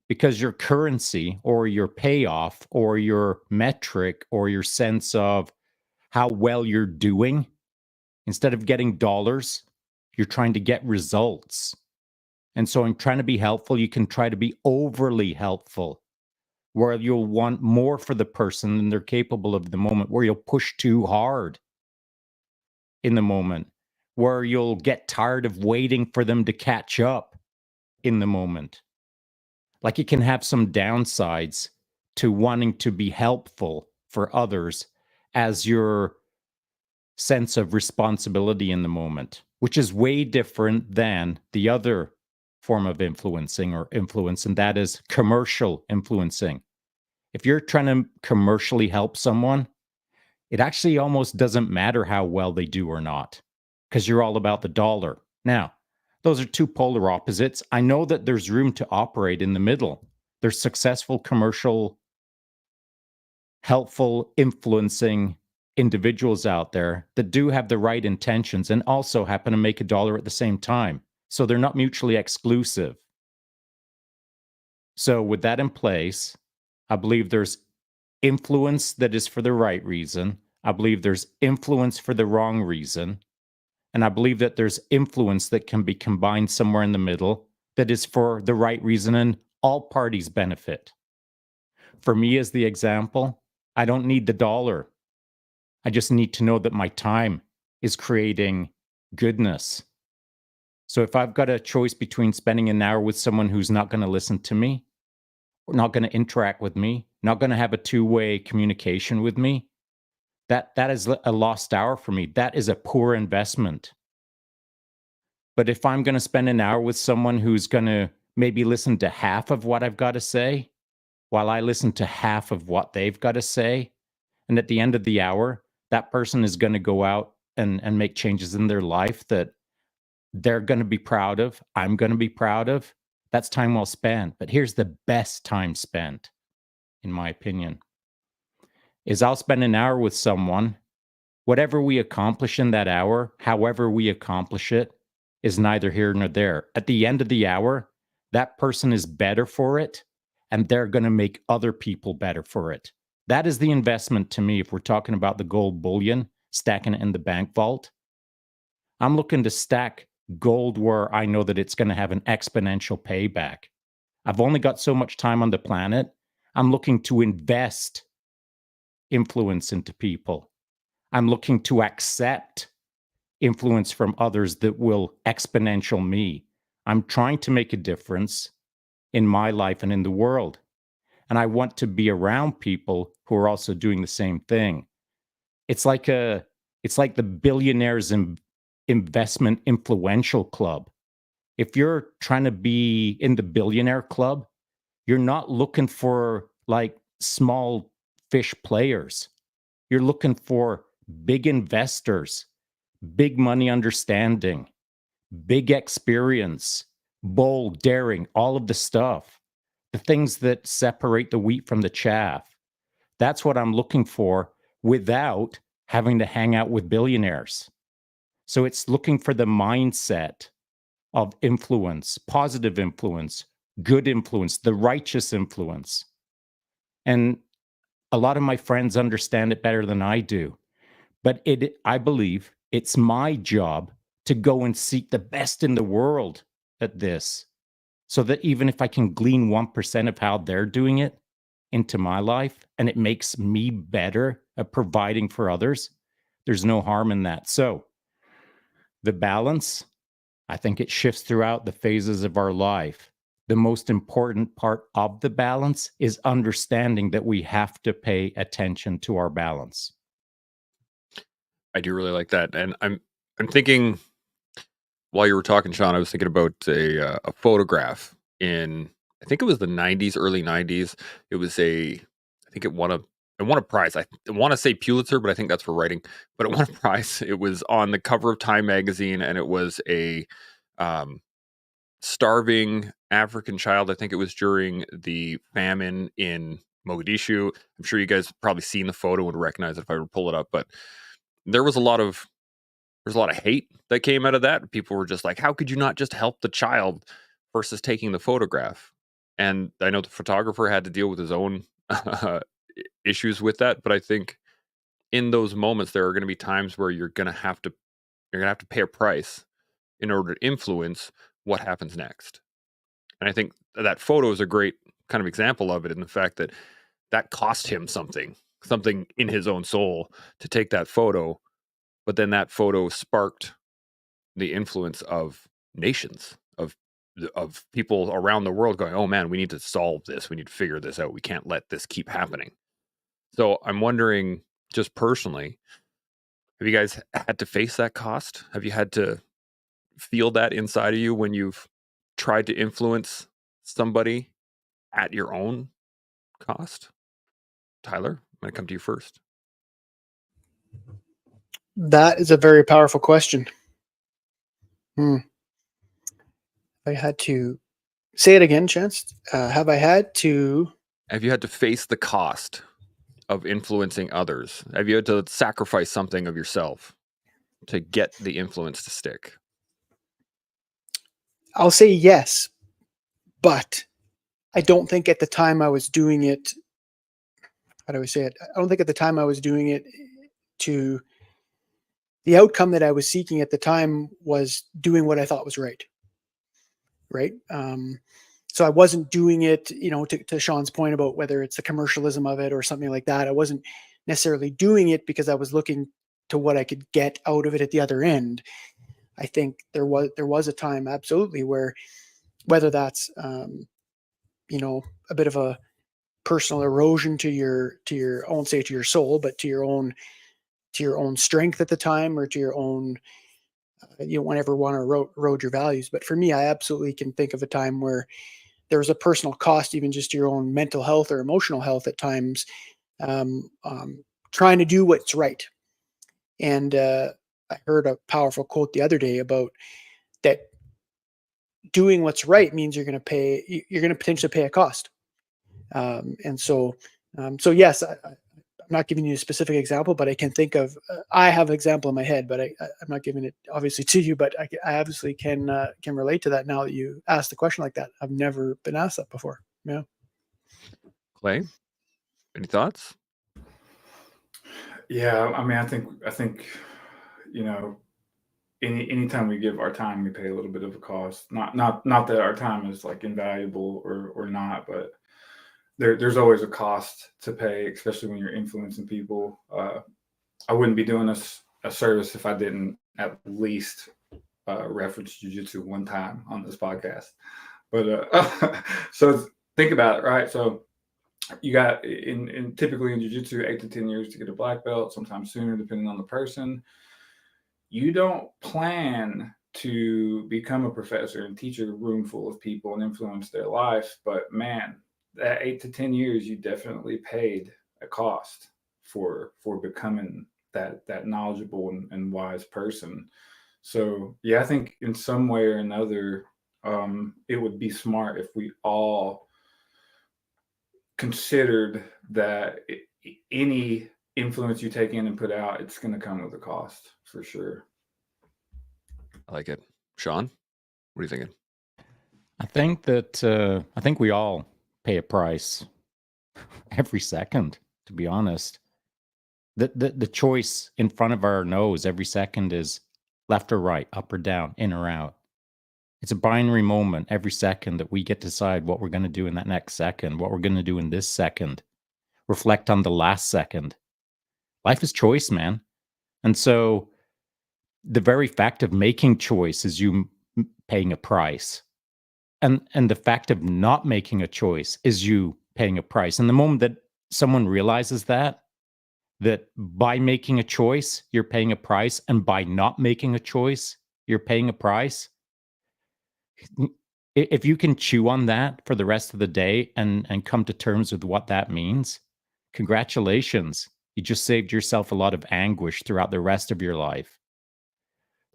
because your currency or your payoff or your metric or your sense of how well you're doing, instead of getting dollars, you're trying to get results. And so in trying to be helpful, you can try to be overly helpful, where you'll want more for the person than they're capable of at the moment, where you'll push too hard in the moment, where you'll get tired of waiting for them to catch up in the moment. Like, it can have some downsides to wanting to be helpful for others as your sense of responsibility in the moment, which is way different than the other form of influencing or influence, and that is commercial influencing. If you're trying to commercially help someone, it actually almost doesn't matter how well they do or not, because you're all about the dollar. Now, those are two polar opposites. I know that there's room to operate in the middle. There's successful commercial helpful, influencing individuals out there that do have the right intentions and also happen to make a dollar at the same time. So they're not mutually exclusive. So with that in place, I believe there's influence that is for the right reason. I believe there's influence for the wrong reason. And I believe that there's influence that can be combined somewhere in the middle that is for the right reason and all parties benefit. For me, as the example, I don't need the dollar. I just need to know that my time is creating goodness. So if I've got a choice between spending an hour with someone who's not going to listen to me, or not going to interact with me, not going to have a two-way communication with me, that is a lost hour for me. That is a poor investment. But if I'm going to spend an hour with someone who's going to maybe listen to half of what I've got to say, while I listen to half of what they've got to say, and at the end of the hour, that person is going to go out and make changes in their life that they're going to be proud of, I'm going to be proud of, that's time well spent. But here's the best time spent, in my opinion, is I'll spend an hour with someone. Whatever we accomplish in that hour, however we accomplish it, is neither here nor there. At the end of the hour, that person is better for it, and they're going to make other people better for it. That is the investment to me. If we're talking about the gold bullion, stacking it in the bank vault, I'm looking to stack gold where I know that it's going to have an exponential payback. I've only got so much time on the planet. I'm looking to invest influence into people. I'm looking to accept influence from others that will exponential me. I'm trying to make a difference in my life and in the world. And I want to be around people who are also doing the same thing. It's like the billionaires investment influential club. If you're trying to be in the billionaire club, you're not looking for like small fish players. You're looking for big investors, big money understanding, big experience, bold, daring, all of the stuff, the things that separate the wheat from the chaff. That's what I'm looking for without having to hang out with billionaires. So it's looking for the mindset of influence, positive influence, good influence, the righteous influence. And a lot of my friends understand it better than I do. But I believe it's my job to go and seek the best in the world at this, so that even if I can glean 1% of how they're doing it into my life and it makes me better at providing for others, there's no harm in that. So the balance, I think it shifts throughout the phases of our life. The most important part of the balance is understanding that we have to pay attention to our balance.
I do really like that, and I'm thinking while you were talking, Sean, I was thinking about a photograph in, I think it was the '90s, early '90s. It was I think it won a prize. I want to say Pulitzer, but I think that's for writing. But it won a prize. It was on the cover of Time magazine, and it was a starving African child. I think it was during the famine in Mogadishu. I'm sure you guys probably seen the photo and would recognize it if I were to pull it up. But there was a lot of hate that came out of that. People were just like, how could you not just help the child versus taking the photograph? And I know the photographer had to deal with his own issues with that. But I think in those moments, there are going to be times where you're going to have to pay a price in order to influence what happens next. And I think that photo is a great kind of example of it, in the fact that cost him something in his own soul to take that photo. But then that photo sparked the influence of nations, of people around the world going, oh man, we need to solve this. We need to figure this out. We can't let this keep happening. So I'm wondering, just personally, have you guys had to face that cost? Have you had to feel that inside of you when you've tried to influence somebody at your own cost? Tyler, I'm going to come to you first.
That is a very powerful question. I had to say it again, Chance. Have you had to face the cost
of influencing others? Have you had to sacrifice something of yourself to get the influence to stick?
I'll say yes, but I don't think at the time I was doing it. How do I say it? I don't think at the time I was doing it to the outcome that I was seeking at the time was doing what I thought was right. Right. So I wasn't doing it, to Sean's point about whether it's the commercialism of it or something like that. I wasn't necessarily doing it because I was looking to what I could get out of it at the other end. I think there was a time absolutely where, whether that's a bit of a personal erosion to your I won't say to your soul, but to your own strength at the time, or to your own, you don't ever want to erode your values. But for me, I absolutely can think of a time where there was a personal cost, even just to your own mental health or emotional health at times, um, um, trying to do what's right. And I heard a powerful quote the other day about that: doing what's right means you're going to potentially pay a cost. And so yes, I'm not giving you a specific example, but I can think of, I have an example in my head, but I'm not giving it obviously to you, but I obviously can relate to that now that you asked the question like that. I've never been asked that before. Yeah.
Clay, any thoughts?
Yeah, I mean, I think, you know, anytime we give our time, we pay a little bit of a cost. Not that our time is like invaluable or not, but there's always a cost to pay, especially when you're influencing people. I wouldn't be doing us a service if I didn't at least reference jujitsu one time on this podcast. But so think about it, right? So you got in typically in jiu-jitsu 8 to 10 years to get a black belt, sometimes sooner depending on the person. You don't plan to become a professor and teach a room full of people and influence their life, but man, that 8 to 10 years you definitely paid a cost for becoming that knowledgeable and wise person. So yeah, I think in some way or another, it would be smart if we all considered that any influence you take in and put out, it's going to come with a cost for sure.
I like it. Sean, what are you thinking?
I think we all pay a price every second, to be honest. The choice in front of our nose every second is left or right, up or down, in or out. It's a binary moment every second that we get to decide what we're going to do in that next second, what we're going to do in this second, reflect on the last second. Life is choice, man. And so the very fact of making choice is you paying a price. And the fact of not making a choice is you paying a price. And the moment that someone realizes that by making a choice, you're paying a price, and by not making a choice, you're paying a price. If you can chew on that for the rest of the day and come to terms with what that means, congratulations. You just saved yourself a lot of anguish throughout the rest of your life.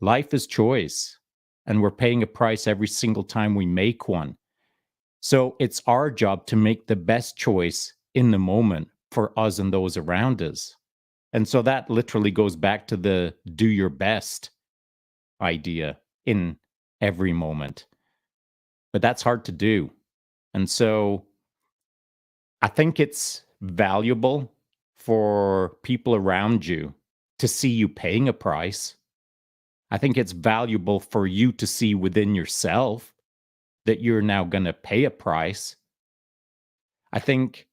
Life is choice, and we're paying a price every single time we make one. So it's our job to make the best choice in the moment for us and those around us. And so that literally goes back to the do your best idea in every moment. But that's hard to do. And so I think it's valuable for people around you to see you paying a price. I think it's valuable for you to see within yourself that you're now going to pay a price. I think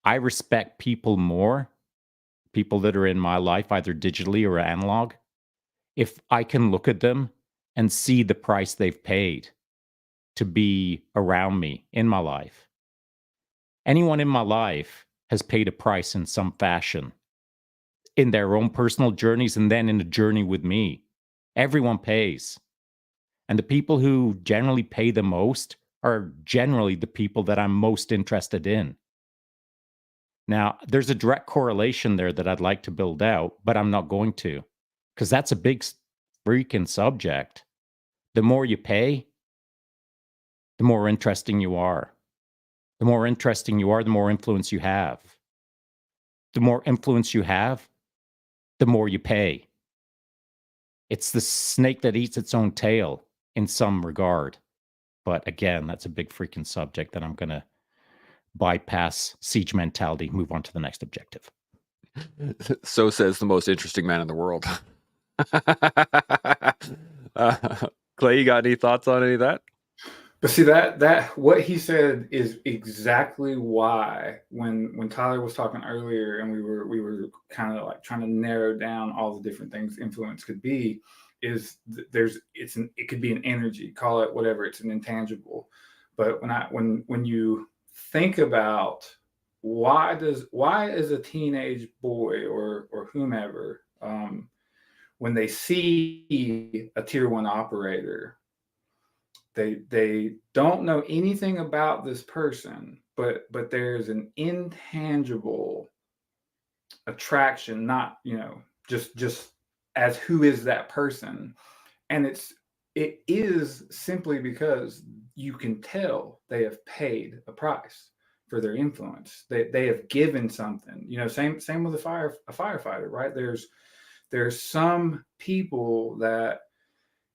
I respect people more, people that are in my life, either digitally or analog, if I can look at them and see the price they've paid to be around me in my life. Anyone in my life has paid a price in some fashion in their own personal journeys and then in a journey with me. Everyone pays. And the people who generally pay the most are generally the people that I'm most interested in. Now, there's a direct correlation there that I'd like to build out, but I'm not going to, because that's a big freaking subject. The more you pay, the more interesting you are. The more interesting you are, the more influence you have. the more influence you have, the more you pay. It's the snake that eats its own tail in some regard. But again, that's a big freaking subject that I'm going to bypass siege mentality, move on to the next objective.
So says the most interesting man in the world. Clay, you got any thoughts on any of that?
But see, that what he said is exactly why when Tyler was talking earlier, and we were kind of like trying to narrow down all the different things influence could be, is it could be an energy, call it whatever, it's an intangible. But when you think about why is a teenage boy or whomever, when they see a tier 1 operator, they don't know anything about this person, but there's an intangible attraction, not, just as who is that person. And it is simply because you can tell they have paid a price for their influence. They have given something, same with a firefighter, right? There's some people that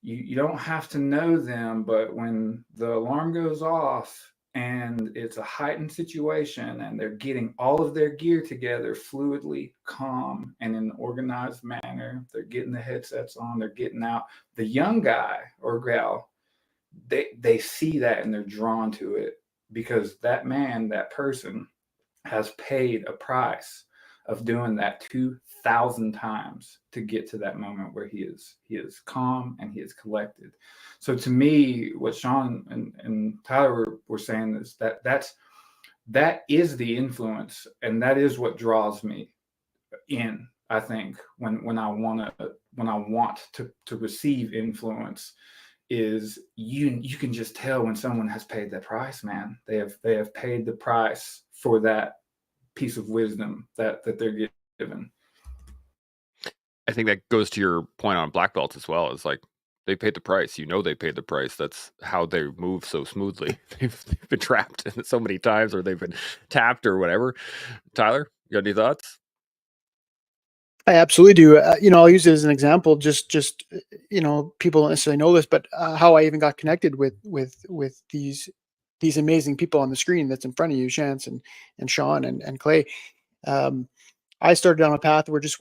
you don't have to know them, but when the alarm goes off and it's a heightened situation and they're getting all of their gear together fluidly, calm, and in an organized manner, they're getting the headsets on, they're getting out. The young guy or gal, they see that and they're drawn to it because that person has paid a price of doing that 2,000 times to get to that moment where he is calm and he is collected. So to me, what Sean and Tyler were saying is that is the influence, and that is what draws me in. I think when I want to receive influence, is you can just tell when someone has paid that price, man. They have paid the price for that piece of wisdom that they're given.
I think that goes to your point on black belts as well. It's like they paid the price. They paid the price. That's how they move so smoothly. They've been trapped so many times, or they've been tapped or whatever. Tyler, you got any thoughts?
I absolutely do. I'll use it as an example. Just people don't necessarily know this, but how I even got connected with these amazing people on the screen that's in front of you, Chance and Sean and Clay. I started down a path where just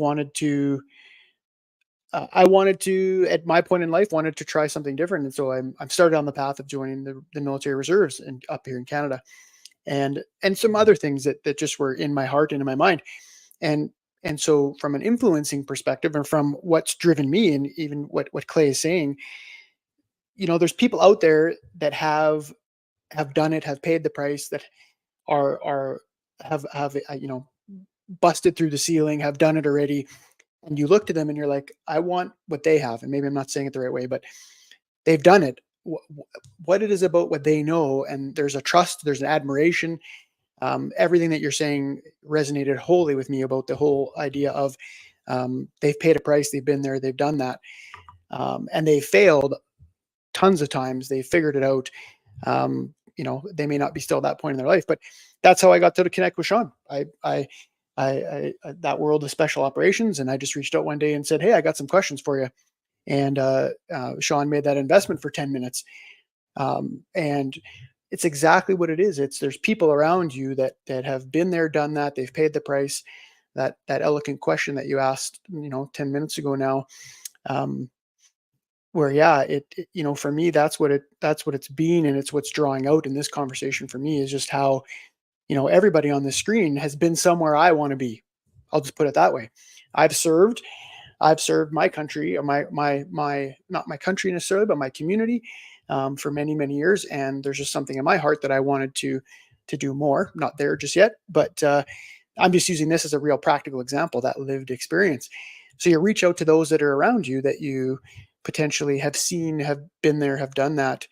I wanted to, at my point in life, wanted to try something different, and so I'm started on the path of joining the military reserves and up here in Canada, and some other things that just were in my heart and in my mind, and so from an influencing perspective, and from what's driven me, and even what Clay is saying, there's people out there that have done it, have paid the price, that have busted through the ceiling, have done it already. And you look to them and you're like, I want what they have. And maybe I'm not saying it the right way, but they've done it. What it is about what they know. And there's a trust, there's an admiration. Everything that you're saying resonated wholly with me about the whole idea of they've paid a price, they've been there, they've done that. And they failed tons of times. They figured it out. They may not be still at that point in their life, but that's how I got to connect with Sean. I that world of special operations, and I just reached out one day and said, "Hey, I got some questions for you." And Sean made that investment for 10 minutes. And it's exactly what it is. There's people around you that have been there, done that. They've paid the price. That eloquent question that you asked, 10 minutes ago now, where for me, that's what it's been, and it's what's drawing out in this conversation for me, is just how everybody on the screen has been somewhere I want to be. I'll just put it that way. I've served my country, or not my country necessarily, but my community, for many, many years. And there's just something in my heart that I wanted to do more. Not there just yet, but I'm just using this as a real practical example, that lived experience. So you reach out to those that are around you that you potentially have seen, have been there, have done that,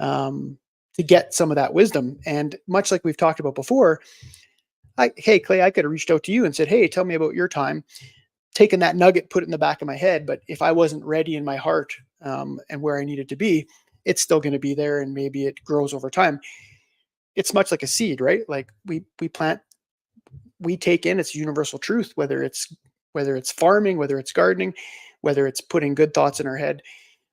to get some of that wisdom. And much like we've talked about before, hey, Clay, I could have reached out to you and said, hey, tell me about your time, taken that nugget, put it in the back of my head. But if I wasn't ready in my heart, and where I needed to be, it's still going to be there, and maybe it grows over time. It's much like a seed, right? Like we plant we take in, it's universal truth, whether it's farming, whether it's gardening, whether it's putting good thoughts in our head.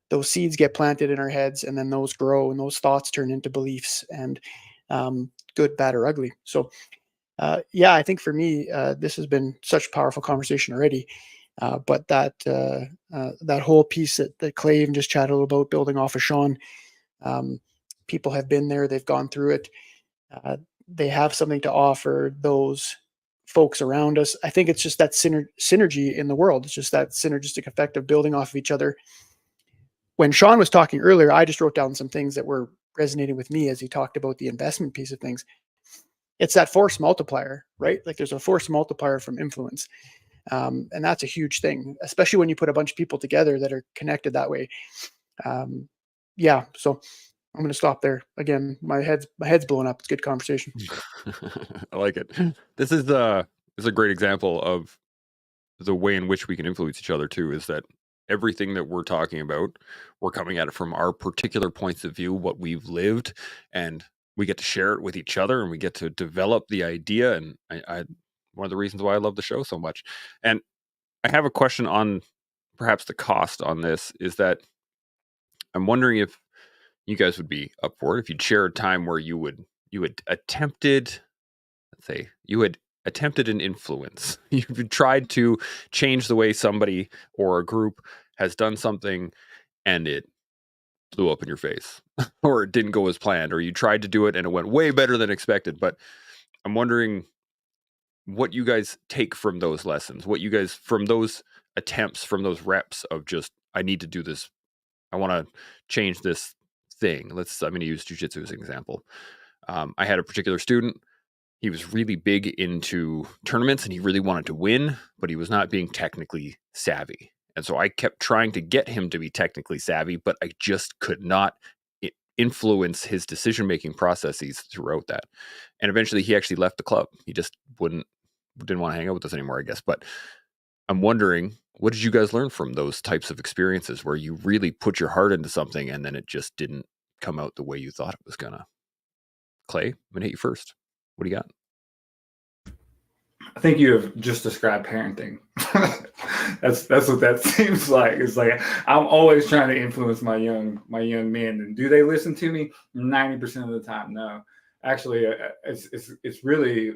Those seeds get planted in our heads, and then those grow, and those thoughts turn into beliefs, and good, bad, or ugly. So yeah, I think for me, this has been such a powerful conversation already. But that whole piece that Clay even just chatted about, building off of Sean, people have been there, they've gone through it. They have something to offer those folks around us. I think it's just that synergy in the world. It's just that synergistic effect of building off of each other. When Sean was talking earlier, I just wrote down some things that were resonating with me as he talked about the investment piece of things. It's that force multiplier, right? Like there's a force multiplier from influence. And that's a huge thing, especially when you put a bunch of people together that are connected that way. Yeah. So I'm going to stop there. Again, my head's blowing up. It's good conversation.
I like it. This is a great example of the way in which we can influence each other too, is that everything that we're talking about, we're coming at it from our particular points of view, what we've lived, and we get to share it with each other, and we get to develop the idea. And I one of the reasons why I love the show so much. And I have a question on perhaps the cost on this, is that I'm wondering if you guys would be up for it, if you'd share a time where you had attempted, let's say, you had attempted an influence. You've tried to change the way somebody or a group has done something, and it blew up in your face, or it didn't go as planned, or you tried to do it and it went way better than expected. But I'm wondering what you guys take from those lessons, what you guys, from those attempts, from those reps of just, I need to do this, I want to change this thing. I'm going to use jiu-jitsu as an example. I had a particular student. He was really big into tournaments and he really wanted to win, but he was not being technically savvy. And so I kept trying to get him to be technically savvy, but I just could not influence his decision-making processes throughout that. And eventually he actually left the club. He just didn't want to hang out with us anymore, I guess. But I'm wondering, what did you guys learn from those types of experiences where you really put your heart into something and then it just didn't come out the way you thought it was gonna? Clay, I'm gonna hit you first. What do you got?
I think you have just described parenting. That's what that seems like. It's like I'm always trying to influence my young men, and do they listen to me? 90% of the time, no. Actually, it's really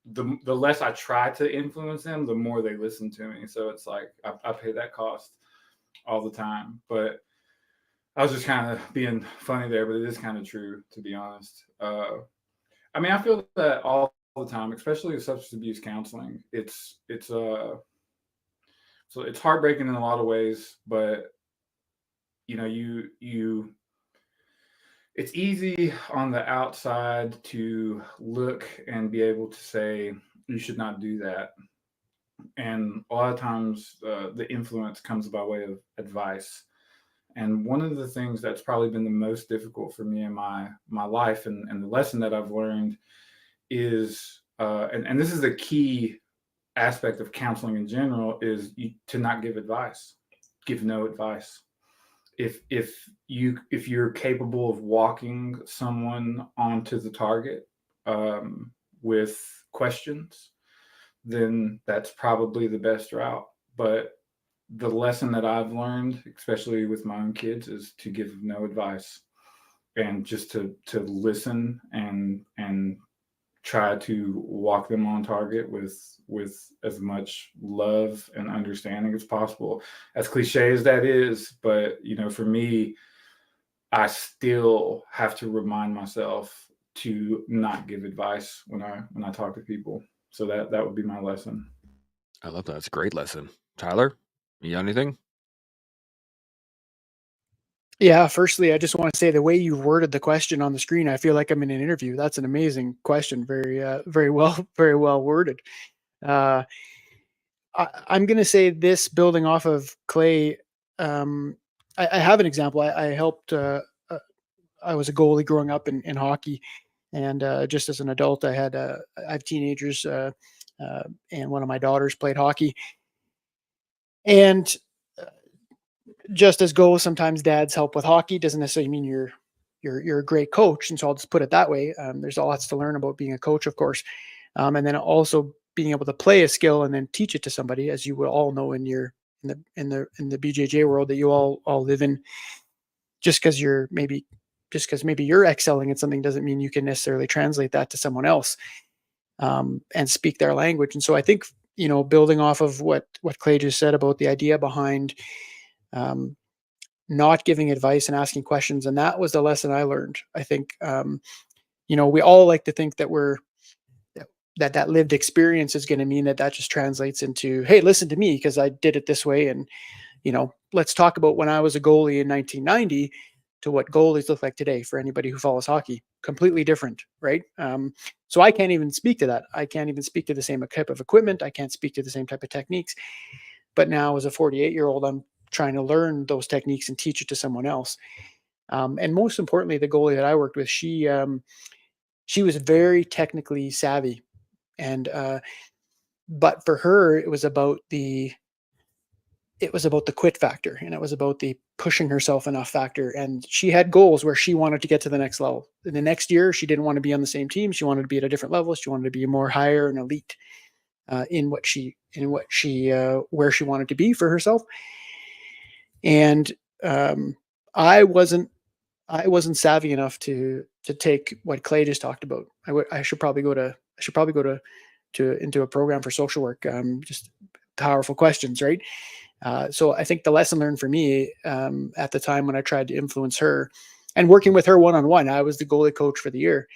the less I try to influence them, the more they listen to me. So it's like I pay that cost all the time. But I was just kind of being funny there, but it is kind of true, to be honest. I mean, I feel that all the time, especially with substance abuse counseling. So it's heartbreaking in a lot of ways, but it's easy on the outside to look and be able to say you should not do that. And a lot of times the influence comes by way of advice. And one of the things that's probably been the most difficult for me in my life, and the lesson that I've learned is, and this is the key aspect of counseling in general, is to not give advice, give no advice. If you're capable of walking someone onto the target with questions, then that's probably the best route. But the lesson that I've learned, especially with my own kids, is to give no advice and just to listen and try to walk them on target with as much love and understanding as possible. As cliche as that is, but for me, I still have to remind myself to not give advice when I talk to people. So that would be my lesson.
I love that. It's a great lesson. Tyler, you got anything?
Yeah, firstly, I just want to say the way you worded the question on the screen, I feel like I'm in an interview. That's an amazing question. Very well worded. I'm going to say this, building off of Clay. I have an example. I helped. I was a goalie growing up in hockey, and just as an adult, I have teenagers, and one of my daughters played hockey. And just as goals, sometimes dads help with hockey. Doesn't necessarily mean you're a great coach. And so I'll just put it that way. There's lots to learn about being a coach, of course. And then also being able to play a skill and then teach it to somebody, as you will all know in the BJJ world that you all live in. Just because maybe you're excelling at something doesn't mean you can necessarily translate that to someone else, and speak their language. And so I think, building off of what Clay just said about the idea behind, um, not giving advice and asking questions, and that was the lesson I learned. I think, we all like to think that that lived experience is going to mean that just translates into, hey, listen to me because I did it this way. And, let's talk about when I was a goalie in 1990 to what goalies look like today. For anybody who follows hockey, completely different, right? So I can't even speak to that. I can't even speak to the same type of equipment. I can't speak to the same type of techniques. But now, as a 48-year-old, I'm trying to learn those techniques and teach it to someone else. And most importantly, the goalie that I worked with, she was very technically savvy, and but for her, it was about the quit factor, and it was about the pushing herself enough factor. And she had goals where she wanted to get to the next level. In the next year, she didn't want to be on the same team. She wanted to be at a different level. She wanted to be more higher and elite in where she wanted to be for herself. And I wasn't savvy enough to take what Clay just talked about. I should probably go into a program for social work. Just powerful questions, right? So I think the lesson learned for me, at the time when I tried to influence her and working with her one-on-one, I was the goalie coach for the year.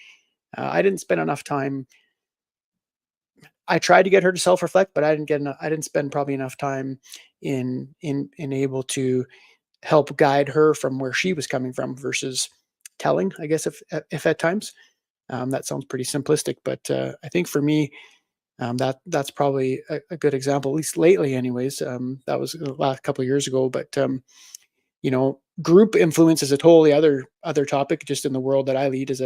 I didn't spend enough time. I tried to get her to self-reflect, but I didn't spend probably enough time in able to help guide her from where she was coming from versus telling, I guess, if at times. That sounds pretty simplistic, but I think for me, that's probably a good example, at least lately anyways. That was the last couple of years ago, but group influence is a totally other topic. Just in the world that I lead as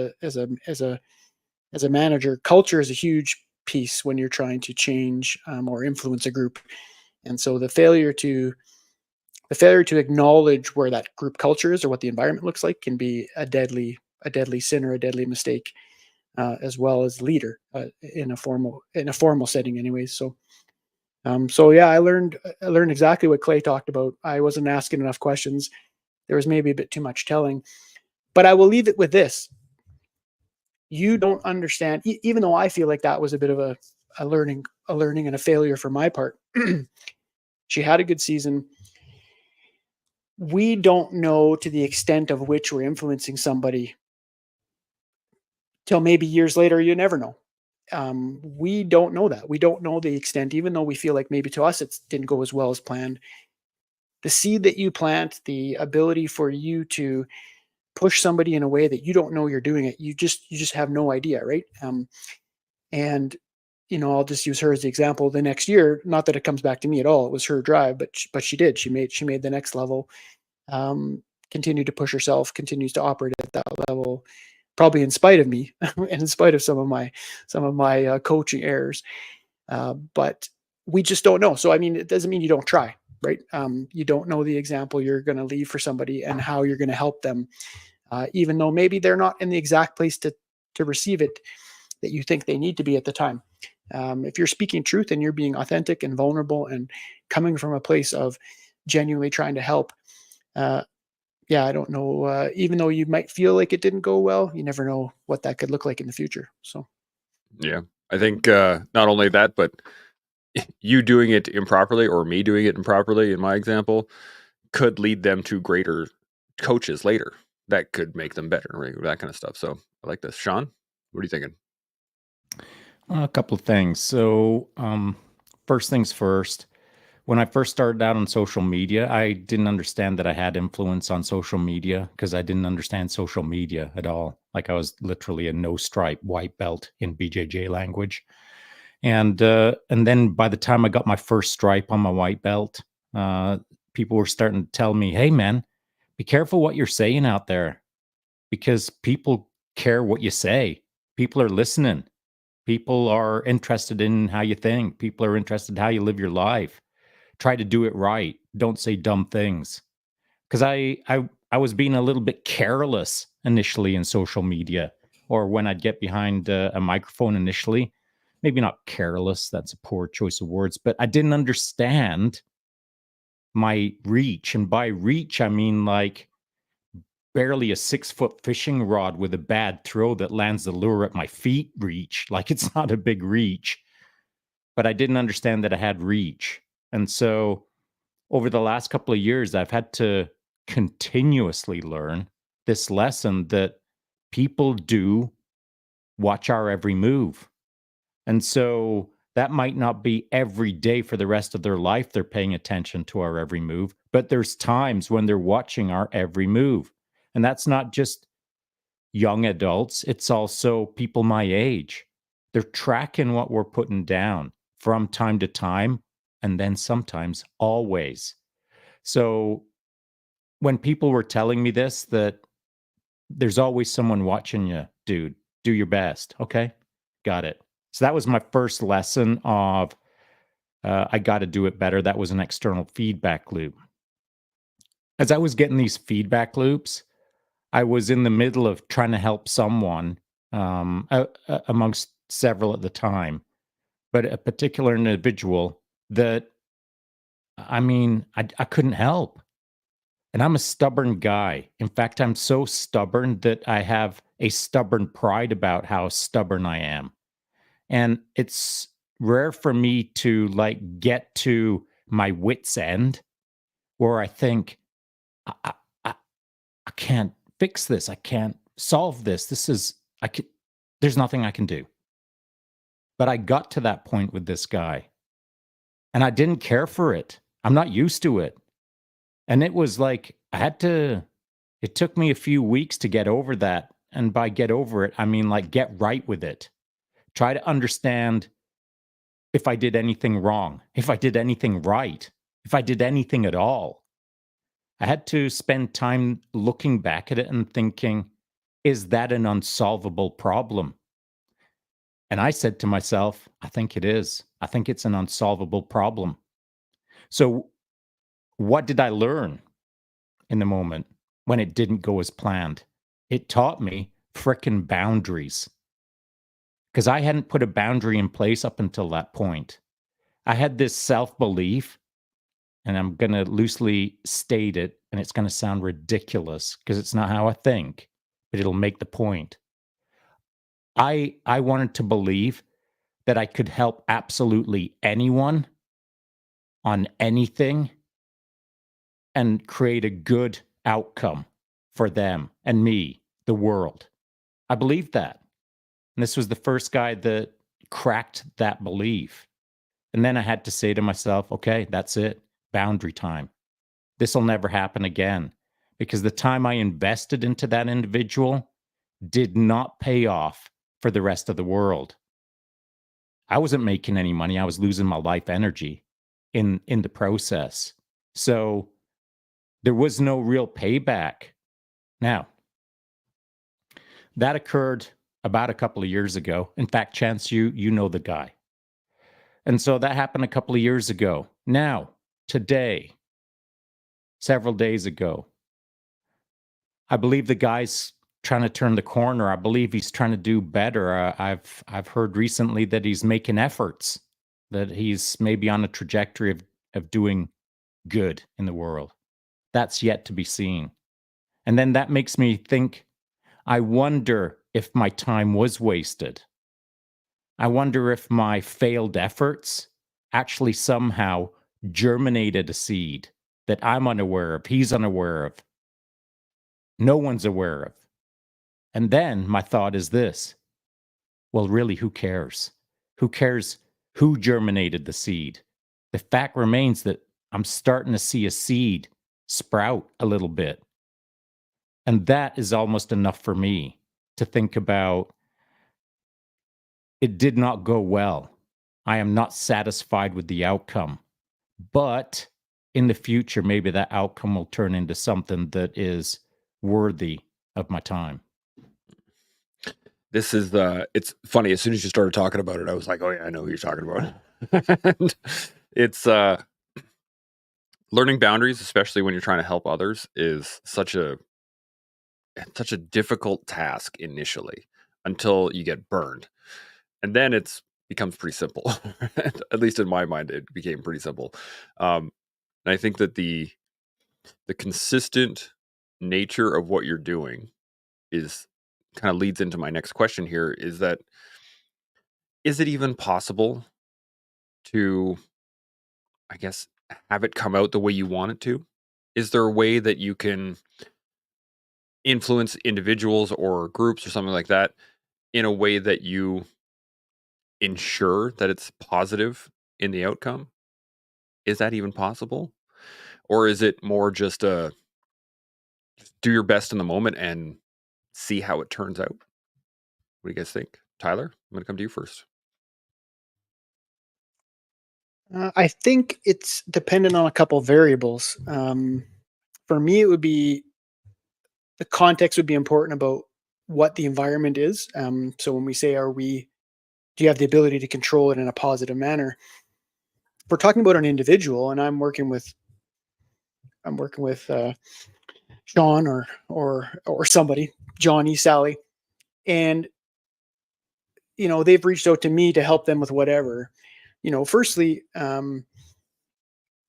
a manager, culture is a huge piece when you're trying to change or influence a group. And so the failure to acknowledge where that group culture is or what the environment looks like can be a deadly sin or a deadly mistake, as well as leader, in a formal setting anyways. So yeah, I learned exactly what Clay talked about. I wasn't asking enough questions. There was maybe a bit too much telling, but I will leave it with this. You don't understand, even though I feel like that was a bit of a learning and a failure for my part. She had a good season. We don't know to the extent of which we're influencing somebody till maybe years later. You never know. We don't know that. We don't know the extent, even though we feel like maybe to us it didn't go as well as planned. The seed that you plant, the ability for you to push somebody in a way that you don't know you're doing it, you just have no idea, right? And I'll just use her as the example. The next year, not that it comes back to me at all, it was her drive, but she did. She made the next level. Continued to push herself, continues to operate at that level, probably in spite of me and in spite of some of my coaching errors. But we just don't know. So, I mean, it doesn't mean you don't try, right? You don't know the example you're going to leave for somebody and how you're going to help them, even though maybe they're not in the exact place to receive it that you think they need to be at the time. If you're speaking truth and you're being authentic and vulnerable and coming from a place of genuinely trying to help, I don't know. Even though you might feel like it didn't go well, you never know what that could look like in the future. So,
Yeah, I think not only that, but you doing it improperly or me doing it improperly, in my example, could lead them to greater coaches later. That could make them better, right? That kind of stuff. So I like this. Sean, what are you thinking?
A couple of things. So, first things first. When I first started out on social media, I didn't understand that I had influence on social media because I didn't understand social media at all. Like I was literally a no stripe white belt in BJJ language. And then by the time I got my first stripe on my white belt, people were starting to tell me, "Hey, man, be careful what you're saying out there because people care what you say. People are listening. People are interested in how you think. People are interested in how you live your life. Try to do it right. Don't say dumb things." Because I was being a little bit careless initially in social media, or when I'd get behind a microphone initially. maybe not careless, that's a poor choice of words, but I didn't understand my reach. And by reach, I mean like barely a 6-foot fishing rod with a bad throw that lands the lure at my feet reach. Like, it's not a big reach, but I didn't understand that I had reach. And so over the last couple of years, I've had to continuously learn this lesson that people do watch our every move. And so that might not be every day for the rest of their life they're paying attention to our every move, but there's times when they're watching our every move. And that's not just young adults, it's also people my age. They're tracking what we're putting down from time to time, and then sometimes always. So when people were telling me this, that there's always someone watching you, dude, do your best. Okay, got it. So that was my first lesson of I got to do it better. That was an external feedback loop. As I was getting these feedback loops, I was in the middle of trying to help someone amongst several at the time, but a particular individual that, I mean, I couldn't help. And I'm a stubborn guy. In fact, I'm so stubborn that I have a stubborn pride about how stubborn I am. And it's rare for me to like get to my wit's end where I think, I, I, I can't fix this. I can't solve this. There's nothing I can do. But I got to that point with this guy and I didn't care for it. I'm not used to it. And it was like, it took me a few weeks to get over that. And by get over it, I mean like get right with it. Try to understand if I did anything wrong, if I did anything right, if I did anything at all. I had to spend time looking back at it and thinking, is that an unsolvable problem? And I said to myself, I think it is. I think it's an unsolvable problem. So what did I learn in the moment when it didn't go as planned? It taught me frickin' boundaries. Because I hadn't put a boundary in place up until that point. I had this self-belief, and I'm going to loosely state it, and it's going to sound ridiculous because it's not how I think, but it'll make the point. I wanted to believe that I could help absolutely anyone on anything and create a good outcome for them and me, the world. I believed that. And this was the first guy that cracked that belief. And then I had to say to myself, okay, that's it. Boundary time. This will never happen again. Because the time I invested into that individual did not pay off for the rest of the world. I wasn't making any money. I was losing my life energy in the process. So there was no real payback. Now, that occurred about a couple of years ago. In fact, Chance, you know the guy. And so that happened a couple of years ago. Now, today, several days ago, I believe the guy's trying to turn the corner. I believe he's trying to do better. I've heard recently that he's making efforts, that he's maybe on a trajectory of doing good in the world. That's yet to be seen. And then that makes me think, I wonder if my time was wasted. I wonder if my failed efforts actually somehow germinated a seed that I'm unaware of, he's unaware of, no one's aware of. And then my thought is this, well, really, who cares? Who cares who germinated the seed? The fact remains that I'm starting to see a seed sprout a little bit. And that is almost enough for me to think about, it did not go well. I am not satisfied with the outcome. But in the future, maybe that outcome will turn into something that is worthy of my time.
This is it's funny. As soon as you started talking about it, I was like, oh yeah, I know who you're talking about. And it's learning boundaries, especially when you're trying to help others, is such a difficult task initially until you get burned. And then it's becomes pretty simple. At least in my mind, it became pretty simple. And I think that the consistent nature of what you're doing is kind of leads into my next question here, is that, is it even possible to, I guess, have it come out the way you want it to? Is there a way that you can influence individuals or groups or something like that in a way that you ensure that it's positive in the outcome? Is that even possible? Or is it more just a do your best in the moment and see how it turns out? What do you guys think? Tyler, I'm going to come to you first.
I think it's dependent on a couple variables. For me, it would be the context would be important about what the environment is. So when we say, do you have the ability to control it in a positive manner? If we're talking about an individual, and I'm working with Sean or somebody, Johnny, Sally, and they've reached out to me to help them with whatever. Firstly, I'm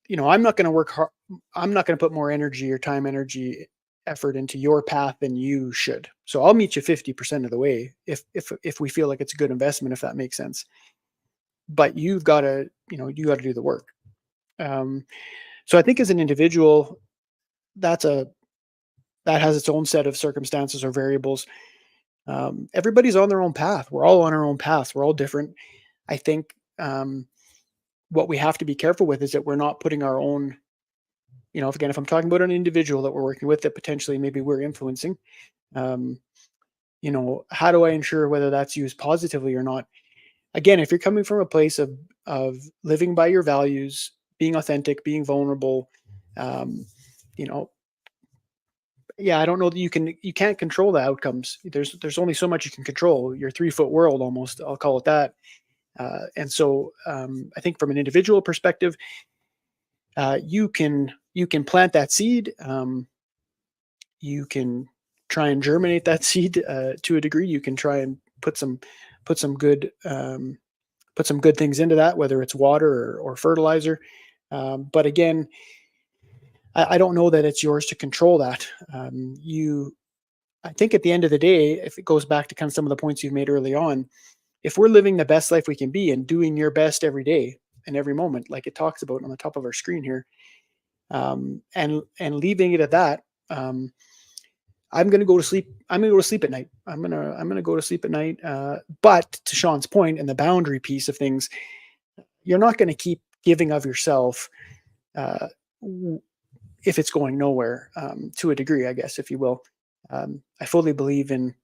not going to work hard. I'm not going to put more energy or time, energy, effort into your path than you should. So I'll meet you 50% of the way if we feel like it's a good investment, if that makes sense. But you've got to, do the work. So I think as an individual, that has its own set of circumstances or variables. Everybody's on their own path. We're all on our own paths. We're all different. I think what we have to be careful with is that we're not putting our own, if I'm talking about an individual that we're working with that potentially maybe we're influencing, how do I ensure whether that's used positively or not? Again, if you're coming from a place of living by your values, being authentic, being vulnerable, I don't know that you can't control the outcomes. There's only so much you can control. Your 3-foot world, almost, I'll call it that. And so I think from an individual perspective, you can plant that seed. You can try and germinate that seed to a degree. You can try and put some good things into that, whether it's water or fertilizer. But again, I don't know that it's yours to control that. I think at the end of the day, if it goes back to kind of some of the points you've made early on, if we're living the best life we can be and doing your best every day and every moment, like it talks about on the top of our screen here, and leaving it at that, I'm going to go to sleep. I'm going to go to sleep at night. I'm going to go to sleep at night. But to Sean's point and the boundary piece of things, you're not going to keep giving of yourself if it's going nowhere, to a degree, I guess, if you will. I fully believe in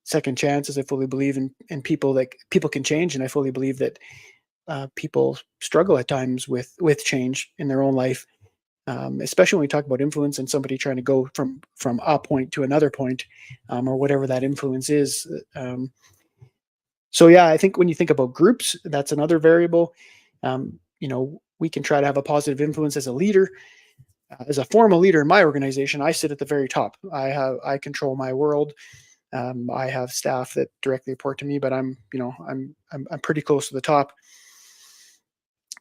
second chances. I fully believe in people that people can change. And I fully believe that people struggle at times with change in their own life. Especially when we talk about influence and somebody trying to go from a point to another point, or whatever that influence is. So yeah, I think when you think about groups, that's another variable. We can try to have a positive influence as a leader. As a formal leader in my organization, I sit at the very top. I control my world. I have staff that directly report to me, but I'm pretty close to the top.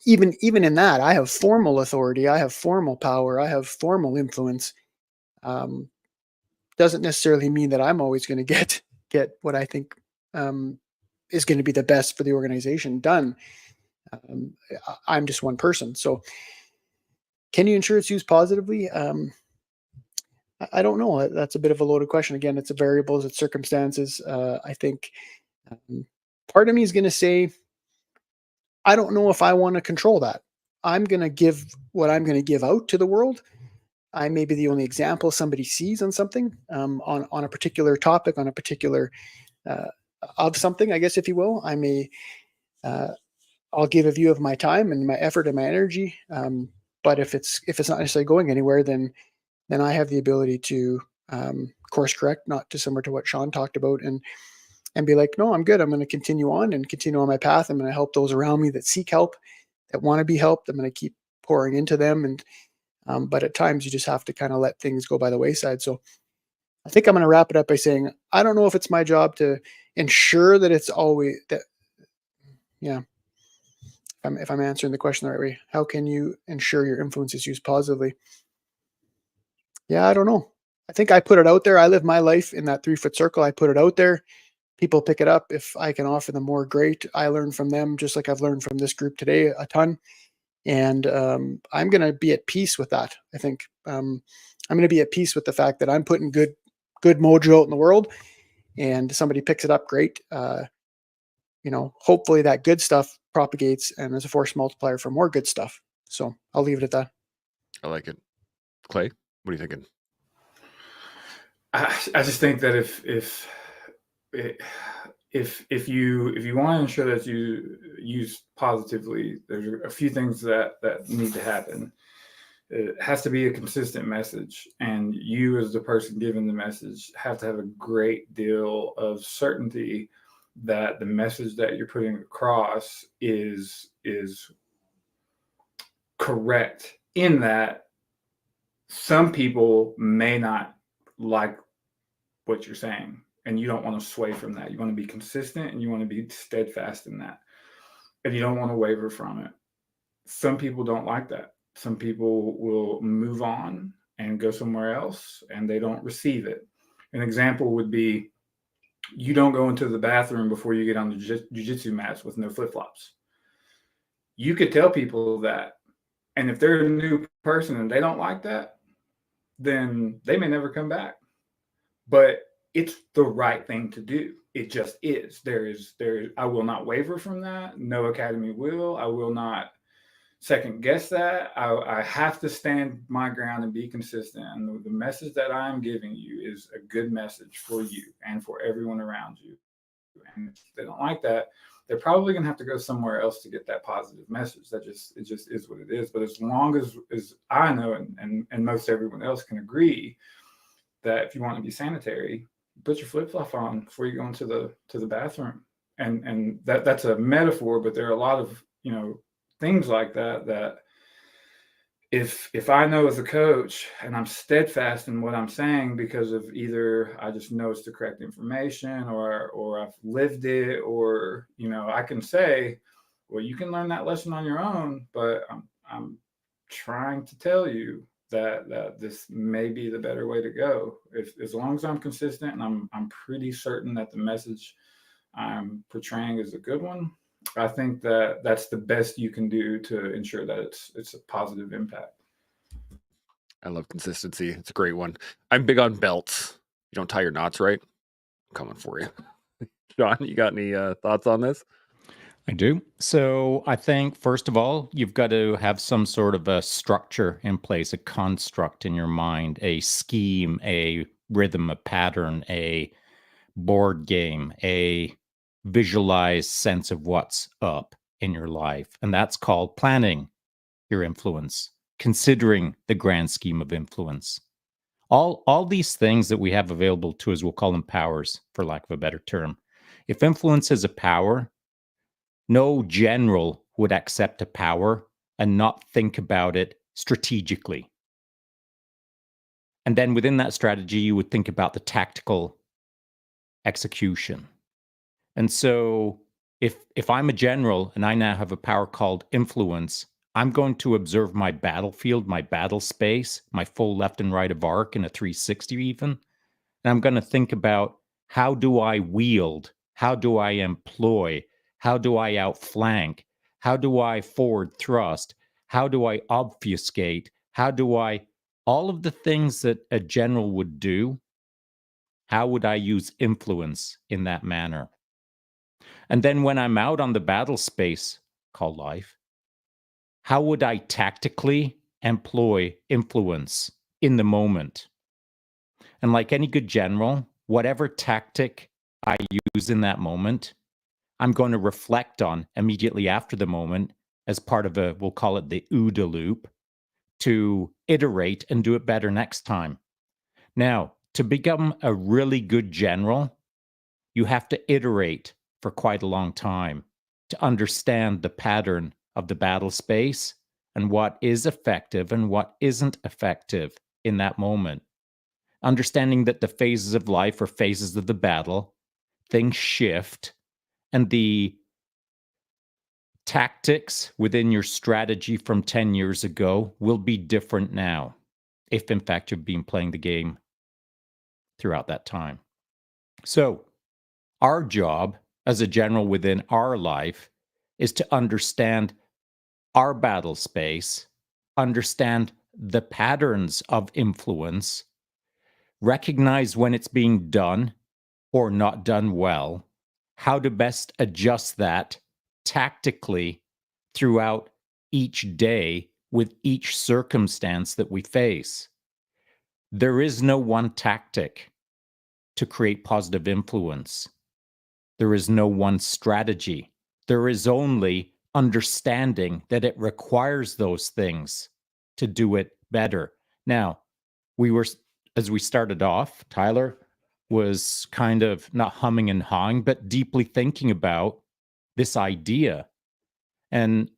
Even in that, I have formal authority, I have formal power, I have formal influence. Doesn't necessarily mean that I'm always going to get what I think is going to be the best for the organization done. I'm just one person. So can you ensure it's used positively? I don't know. That's a bit of a loaded question. Again, it's a variables, it's circumstances. I think part of me is going to say, I don't know if I want to control that. I'm going to give what I'm going to give out to the world. I may be the only example somebody sees on something, on a particular topic, on a particular of something, I guess, if you will. I may, I'll give a view of my time and my effort and my energy. But if it's not necessarily going anywhere, then I have the ability to course correct, not dissimilar to what Sean talked about, and be like, no, I'm good. I'm going to continue on my path. I'm going to help those around me that seek help, that want to be helped. I'm going to keep pouring into them. And, but at times you just have to kind of let things go by the wayside. So I think I'm going to wrap it up by saying, I don't know if it's my job to ensure that it's always that, Yeah. If I'm answering the question the right way, how can you ensure your influence is used positively? Yeah, I don't know. I think I put it out there. I live my life in that 3-foot circle. I put it out there. People pick it up. If I can offer them more, great. I learn from them, just like I've learned from this group today a ton. And I'm going to be at peace with that. I think I'm going to be at peace with the fact that I'm putting good mojo out in the world, and somebody picks it up, great. Hopefully that good stuff propagates and is a force multiplier for more good stuff. So I'll leave it at that.
I like it. Clay, what are you thinking?
I just think that if you want to ensure that you use positively, there's a few things that need to happen. It has to be a consistent message, and you as the person giving the message have to have a great deal of certainty that the message that you're putting across is correct, in that some people may not like what you're saying, and you don't want to sway from that. You want to be consistent, and you want to be steadfast in that, and you don't want to waver from it. Some people don't like that. Some people will move on and go somewhere else, and they don't receive it. An example would be, you don't go into the bathroom before you get on the jiu-jitsu mats with no flip-flops. You could tell people that, and if they're a new person and they don't like that, then they may never come back. But it's the right thing to do. It just is. I will not waver from that. No academy will. I will not second guess that. I have to stand my ground and be consistent. And the message that I'm giving you is a good message for you and for everyone around you. And if they don't like that, they're probably going to have to go somewhere else to get that positive message. It just is what it is. But as long as I know, and most everyone else can agree, that if you want to be sanitary, put your flip-flop on before you go into the bathroom. And that's a metaphor, but there are a lot of things like that if I know as a coach and I'm steadfast in what I'm saying, because of either I just know it's the correct information, or I've lived it, or I can say, well, you can learn that lesson on your own, but I'm trying to tell you that this may be the better way to go. As long as I'm consistent, and I'm pretty certain that the message I'm portraying is a good one, I think that's the best you can do to ensure that it's a positive impact.
I love consistency. It's a great one. I'm big on belts. You don't tie your knots right, I'm coming for you. John, you got any thoughts on this?
I do. So I think, first of all, you've got to have some sort of a structure in place, a construct in your mind, a scheme, a rhythm, a pattern, a board game, a visualized sense of what's up in your life. And that's called planning your influence, considering the grand scheme of influence. All these things that we have available to us, we'll call them powers, for lack of a better term. If influence is a power, no general would accept a power and not think about it strategically. And then within that strategy, you would think about the tactical execution. And so if I'm a general and I now have a power called influence, I'm going to observe my battlefield, my battle space, my full left and right of arc in a 360 even. And I'm going to think about, how do I wield? How do I employ? How do I outflank? How do I forward thrust? How do I obfuscate? All of the things that a general would do, how would I use influence in that manner? And then when I'm out on the battle space called life, how would I tactically employ influence in the moment? And like any good general, whatever tactic I use in that moment, I'm going to reflect on immediately after the moment as part of we'll call it the OODA loop, to iterate and do it better next time. Now, to become a really good general, you have to iterate for quite a long time to understand the pattern of the battle space and what is effective and what isn't effective in that moment. Understanding that the phases of life are phases of the battle, things shift, and the Tactics within your strategy from 10 years ago will be different now, if in fact you've been playing the game throughout that time. So, our job as a general within our life is to understand our battle space, understand the patterns of influence, recognize when it's being done or not done well, how to best adjust that tactically throughout each day with each circumstance that we face. There is no one tactic to create positive influence. There is no one strategy. There is only understanding that it requires those things to do it better. Now, as we started off, Tyler was kind of not humming and hawing, but deeply thinking about this idea. And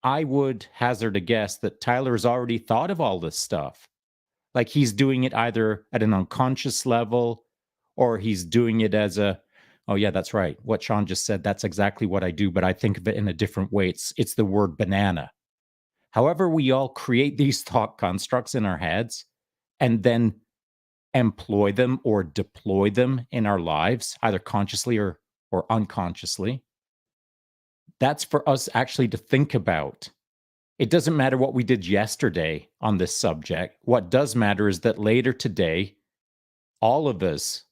I would hazard a guess that Tyler has already thought of all this stuff. Like he's doing it either at an unconscious level or he's doing it as a, oh yeah, that's right. What Sean just said, that's exactly what I do, but I think of it in a different way. It's the word banana. However, we all create these thought constructs in our heads and then employ them or deploy them in our lives, either consciously or unconsciously. That's for us actually to think about. It doesn't matter what we did yesterday on this subject. What does matter is that later today, all of us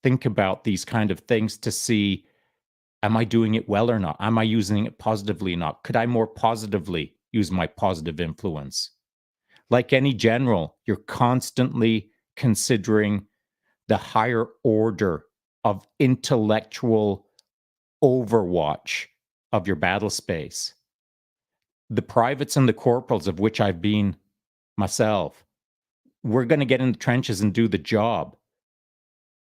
think about these kind of things to see, am I doing it well or not? Am I using it positively or not? Could I more positively use my positive influence? Like any general, you're constantly considering the higher order of intellectual overwatch of your battle space. The privates and the corporals, of which I've been myself, we're going to get in the trenches and do the job.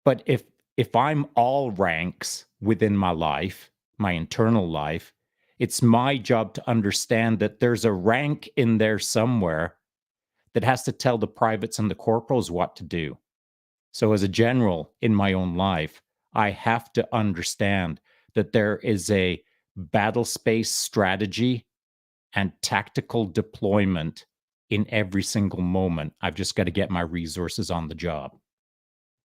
But if I'm all ranks within my life, my internal life, it's my job to understand that there's a rank in there somewhere that has to tell the privates and the corporals what to do. So as a general in my own life, I have to understand that there is a battle space strategy and tactical deployment in every single moment. I've just got to get my resources on the job.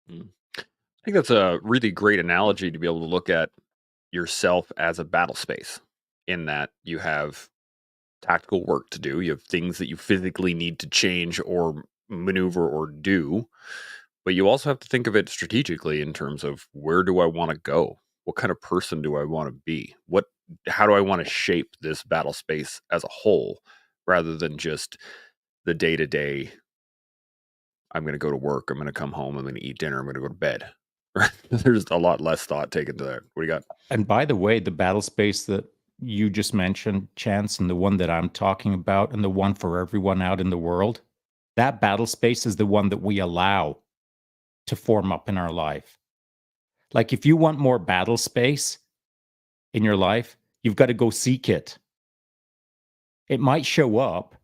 Mm. I think that's a really great analogy to be able to look at yourself as a battle space, in that you have tactical work to do. You have things that you physically need to change or maneuver or do, but you also have to think of it strategically in terms of, where do I want to go? What kind of person do I want to be? How do I want to shape this battle space as a whole, rather than just the day to day? I'm going to go to work. I'm going to come home. I'm going to eat dinner. I'm going to go to bed. Right? There's a lot less thought taken to that. What do you got?
And by the way, the battle space that you just mentioned, Chance, and the one that I'm talking about, and the one for everyone out in the world, that battle space is the one that we allow to form up in our life. Like if you want more battle space in your life, you've got to go seek it. It might show up,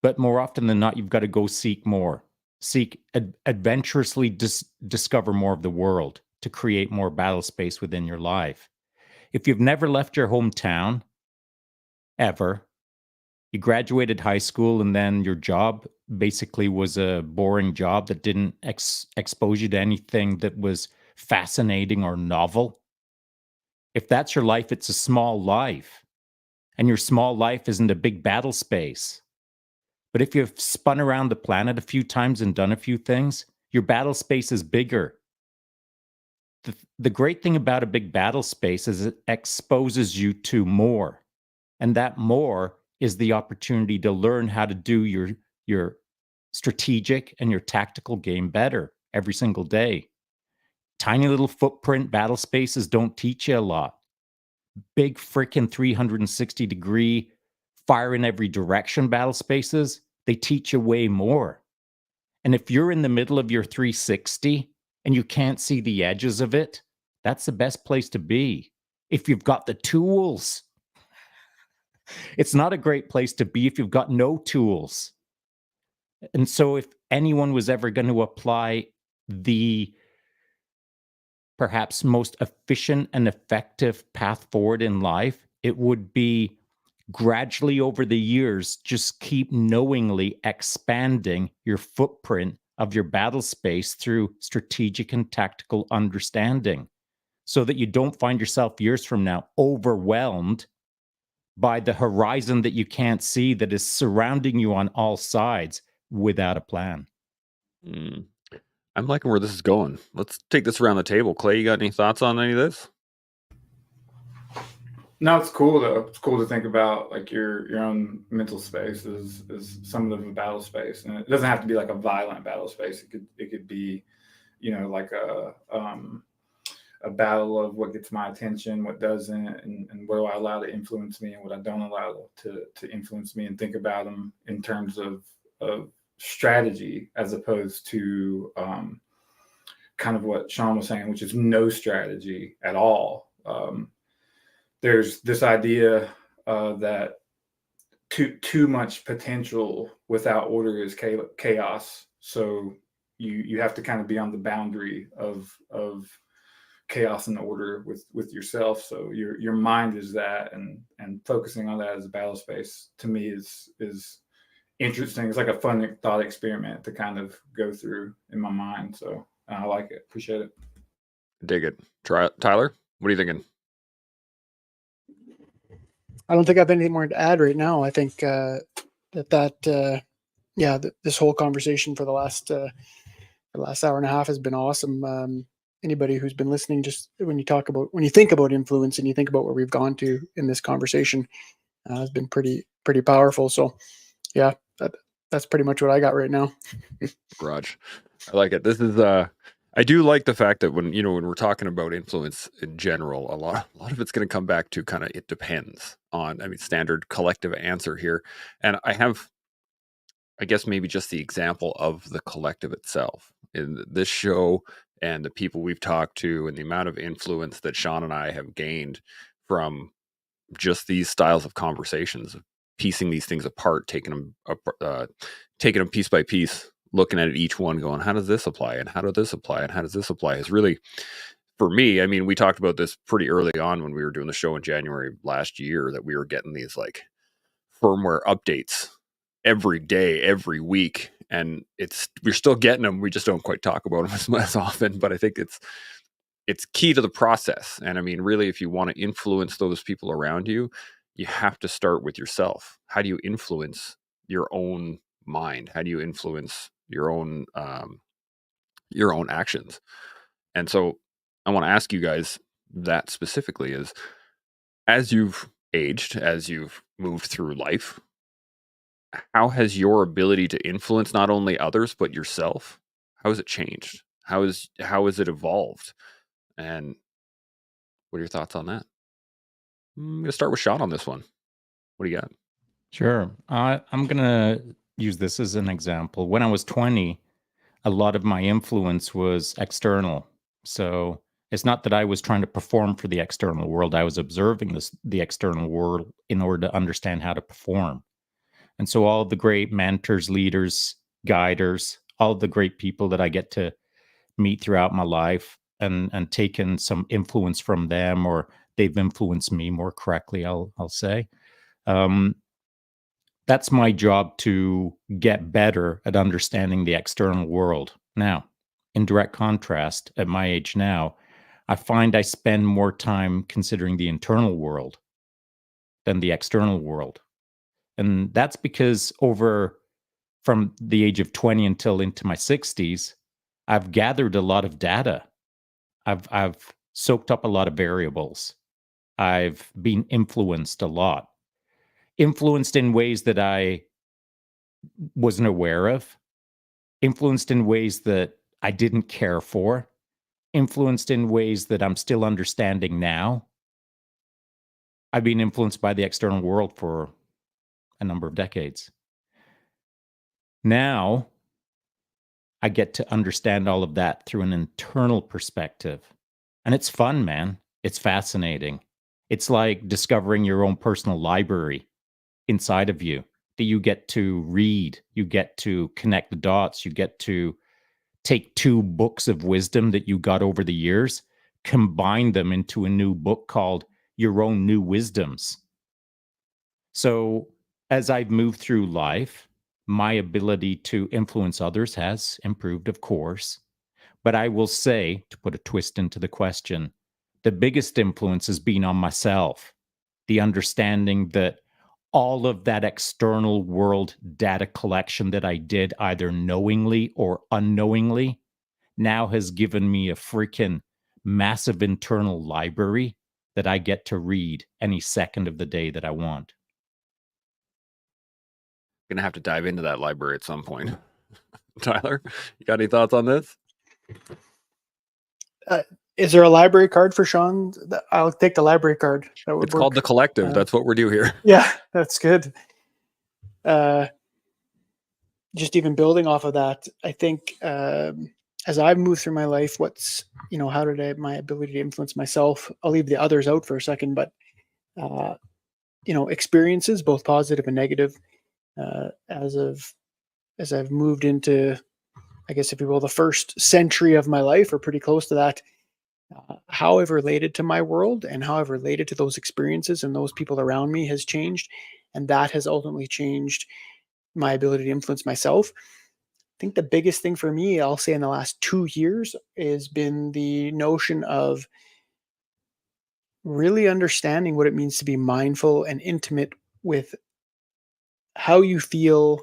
but more often than not, you've got to go seek more. Adventurously discover more of the world to create more battle space within your life. If you've never left your hometown, ever, you graduated high school and then your job basically was a boring job that didn't expose you to anything that was fascinating or novel. If that's your life, it's a small life. And your small life isn't a big battle space. But if you've spun around the planet a few times and done a few things, your battle space is bigger. The great thing about a big battle space is it exposes you to more. And that more is the opportunity to learn how to do your strategic and your tactical game better every single day. Tiny little footprint battle spaces don't teach you a lot. Big freaking 360-degree fire in every direction battle spaces, they teach you way more. And if you're in the middle of your 360 and you can't see the edges of it, that's the best place to be. If you've got the tools, it's not a great place to be if you've got no tools. And so if anyone was ever going to apply the perhaps most efficient and effective path forward in life, it would be gradually over the years, just keep knowingly expanding your footprint of your battle space through strategic and tactical understanding, so that you don't find yourself years from now overwhelmed by the horizon that you can't see that is surrounding you on all sides without a plan.
Mm. I'm liking where this is going. Let's take this around the table. Clay, you got any thoughts on any of this?
No, it's cool though. It's cool to think about like your own mental space is somewhat of a battle space, and it doesn't have to be like a violent battle space. It could be, like a battle of what gets my attention, what doesn't, and what do I allow to influence me, and what I don't allow to influence me, and think about them in terms of strategy as opposed to kind of what Sean was saying, which is no strategy at all. There's this idea that too much potential without order is chaos. So you have to kind of be on the boundary of chaos and order with yourself. So your mind is that, and focusing on that as a battle space to me is interesting. It's like a fun thought experiment to kind of go through in my mind. So I like it. Appreciate it.
Dig it. Tyler, what are you thinking?
I don't think I have anything more to add right now. I think this whole conversation for the last hour and a half has been awesome. Anybody who's been listening, just when you think about influence and you think about where we've gone to in this conversation, has been pretty powerful. So yeah, that's pretty much what I got right now.
Garage. I like it. This is I do like the fact that when we're talking about influence in general, a lot of it's going to come back to kind of it depends on, standard collective answer here. And I have, I guess, maybe just the example of the collective itself in this show and the people we've talked to and the amount of influence that Sean and I have gained from just these styles of conversations, piecing these things apart, taking them piece by piece, looking at each one, going, how does this apply? And how does this apply? And how does this apply? Is really, for me, we talked about this pretty early on when we were doing the show in January last year, that we were getting these like firmware updates every day, every week. And we're still getting them. We just don't quite talk about them as often, but I think it's key to the process. And really, if you want to influence those people around you, you have to start with yourself. How do you influence your own mind? How do you influence your own actions? And so I want to ask you guys that specifically is, as you've aged, as you've moved through life, how has your ability to influence not only others, but yourself, how has it changed? How has it evolved? And what are your thoughts on that? I'm going to start with Sean on this one. What do you got?
Sure. I'm going to use this as an example. When I was 20, a lot of my influence was external. So it's not that I was trying to perform for the external world. I was observing the external world in order to understand how to perform. And so all the great mentors, leaders, guiders, all the great people that I get to meet throughout my life and taken some influence from them, or they've influenced me more correctly, I'll say. That's my job, to get better at understanding the external world. Now, in direct contrast, at my age now, I find I spend more time considering the internal world than the external world. And that's because from the age of 20 until into my 60s, I've gathered a lot of data. I've soaked up a lot of variables. I've been influenced a lot. Influenced in ways that I wasn't aware of. Influenced in ways that I didn't care for. Influenced in ways that I'm still understanding now. I've been influenced by the external world for a number of decades. Now, I get to understand all of that through an internal perspective. And it's fun, man. It's fascinating. It's like discovering your own personal library inside of you that you get to read. You get to connect the dots. You get to take two books of wisdom that you got over the years, combine them into a new book called Your Own New Wisdoms. So as I've moved through life, my ability to influence others has improved, of course. But I will say, to put a twist into the question, the biggest influence has been on myself. The understanding that all of that external world data collection that I did, either knowingly or unknowingly, now has given me a freaking massive internal library that I get to read any second of the day that I want.
Gonna have to dive into that library at some point. Tyler, you got any thoughts on this?
Is there a library card for Sean? I'll take the library card. That would
It's called the collective. That's what we're doing here.
Yeah, that's good. Just even building off of that, I think as I've moved through my life, how did my ability to influence myself? I'll leave the others out for a second, but experiences, both positive and negative, as I've moved into, I guess, if you will, the first century of my life, or pretty close to that, how I've related to my world and how I've related to those experiences and those people around me has changed. And that has ultimately changed my ability to influence myself. I think the biggest thing for me, I'll say in the last 2 years, has been the notion of really understanding what it means to be mindful and intimate with how you feel,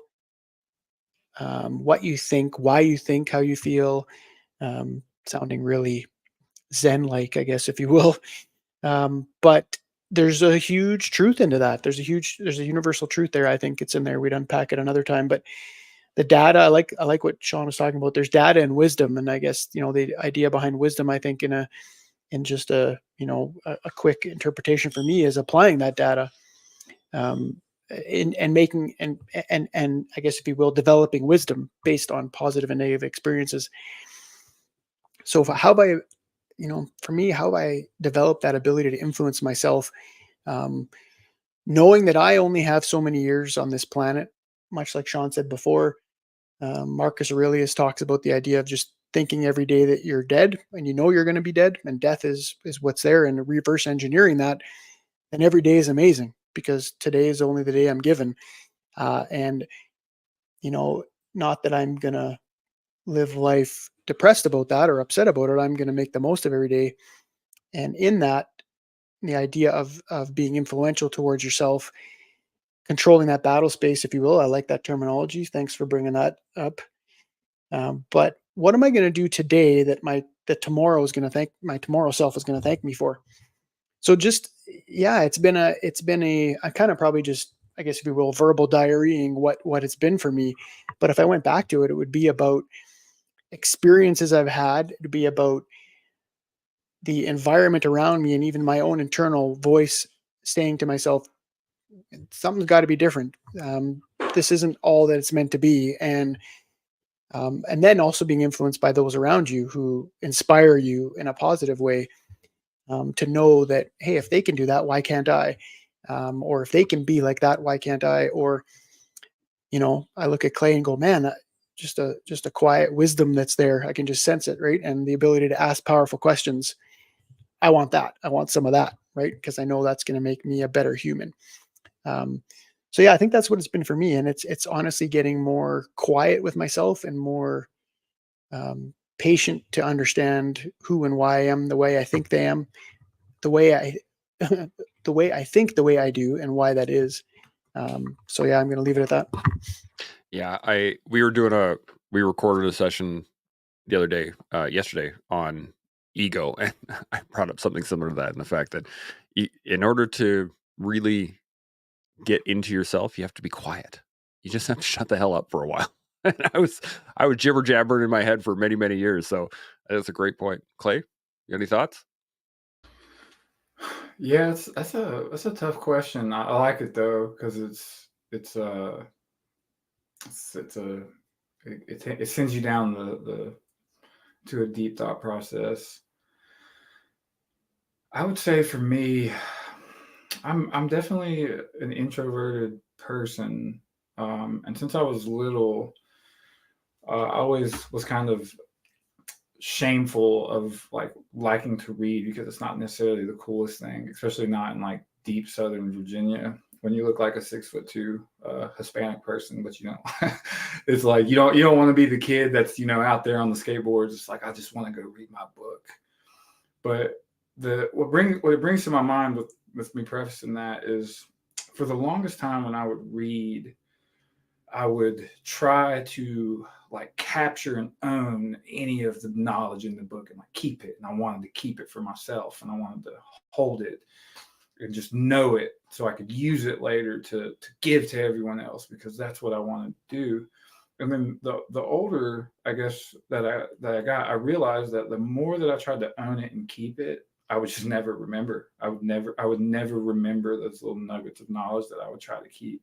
what you think, why you think, how you feel, sounding really Zen-like, I guess, if you will. But there's a huge truth into that. There's a universal truth there. I think it's in there. We'd unpack it another time, but the data, I like what Sean was talking about. There's data and wisdom. And I guess, the idea behind wisdom, I think in just a quick interpretation for me, is applying that data, and making, and I guess, if you will, developing wisdom based on positive and negative experiences. So for me, how I develop that ability to influence myself, knowing that I only have so many years on this planet, much like Sean said before. Marcus Aurelius talks about the idea of just thinking every day that you're dead, and you're going to be dead, and death is what's there, and reverse engineering that. And every day is amazing, because today is only the day I'm given. And not that I'm going to live life depressed about that or upset about it. I'm going to make the most of every day. And in that, the idea of being influential towards yourself, controlling that battle space, if you will. I like that terminology. Thanks for bringing that up. But what am I going to do today that my tomorrow self is going to thank me for? So it's been I kind of probably just, I guess, if you will, verbal diarying what it's been for me. But if I went back to it, it would be about experiences I've had. It'd be about the environment around me, and even my own internal voice saying to myself, something's got to be different. This isn't all that it's meant to be. And then also being influenced by those around you who inspire you in a positive way, to know that, hey, if they can do that, why can't I? Or if they can be like that, why can't I? Or, I look at Clay and go, man, just a quiet wisdom that's there. I can just sense it, right? And the ability to ask powerful questions. I want that. I want some of that, right? Because I know that's going to make me a better human. So yeah, I think that's what it's been for me. And it's honestly getting more quiet with myself and more patient to understand who and why I am the way I think I am, the way I think the way I do, and why that is. So yeah, I'm going to leave it at that.
Yeah, we recorded a session the other day, yesterday, on ego, and I brought up something similar to that, and the fact that in order to really get into yourself, you have to be quiet. You just have to shut the hell up for a while. And I was jibber jabbering in my head for many, many years. So that's a great point. Clay, you got any thoughts?
Yeah, that's a tough question. I like it though, because it sends you down the to a deep thought process. I would say for me, I'm definitely an introverted person, and since I was little, I always was kind of shameful of liking to read, because it's not necessarily the coolest thing, especially not in deep Southern Virginia. when you look like a 6'2" Hispanic person, but you don't. It's like you don't want to be the kid that's out there on the skateboards. It's like I just want to go read my book. But what it brings to my mind with me prefacing that is, for the longest time when I would read, I would try to like capture and own any of the knowledge in the book and like keep it. And I wanted to keep it for myself, and I wanted to hold it and just know it so I could use it later to give to everyone else, because that's what I wanted to do. And then the older, I guess, that I got, I realized that the more that I tried to own it and keep it, I would just never remember. I would never remember those little nuggets of knowledge that I would try to keep.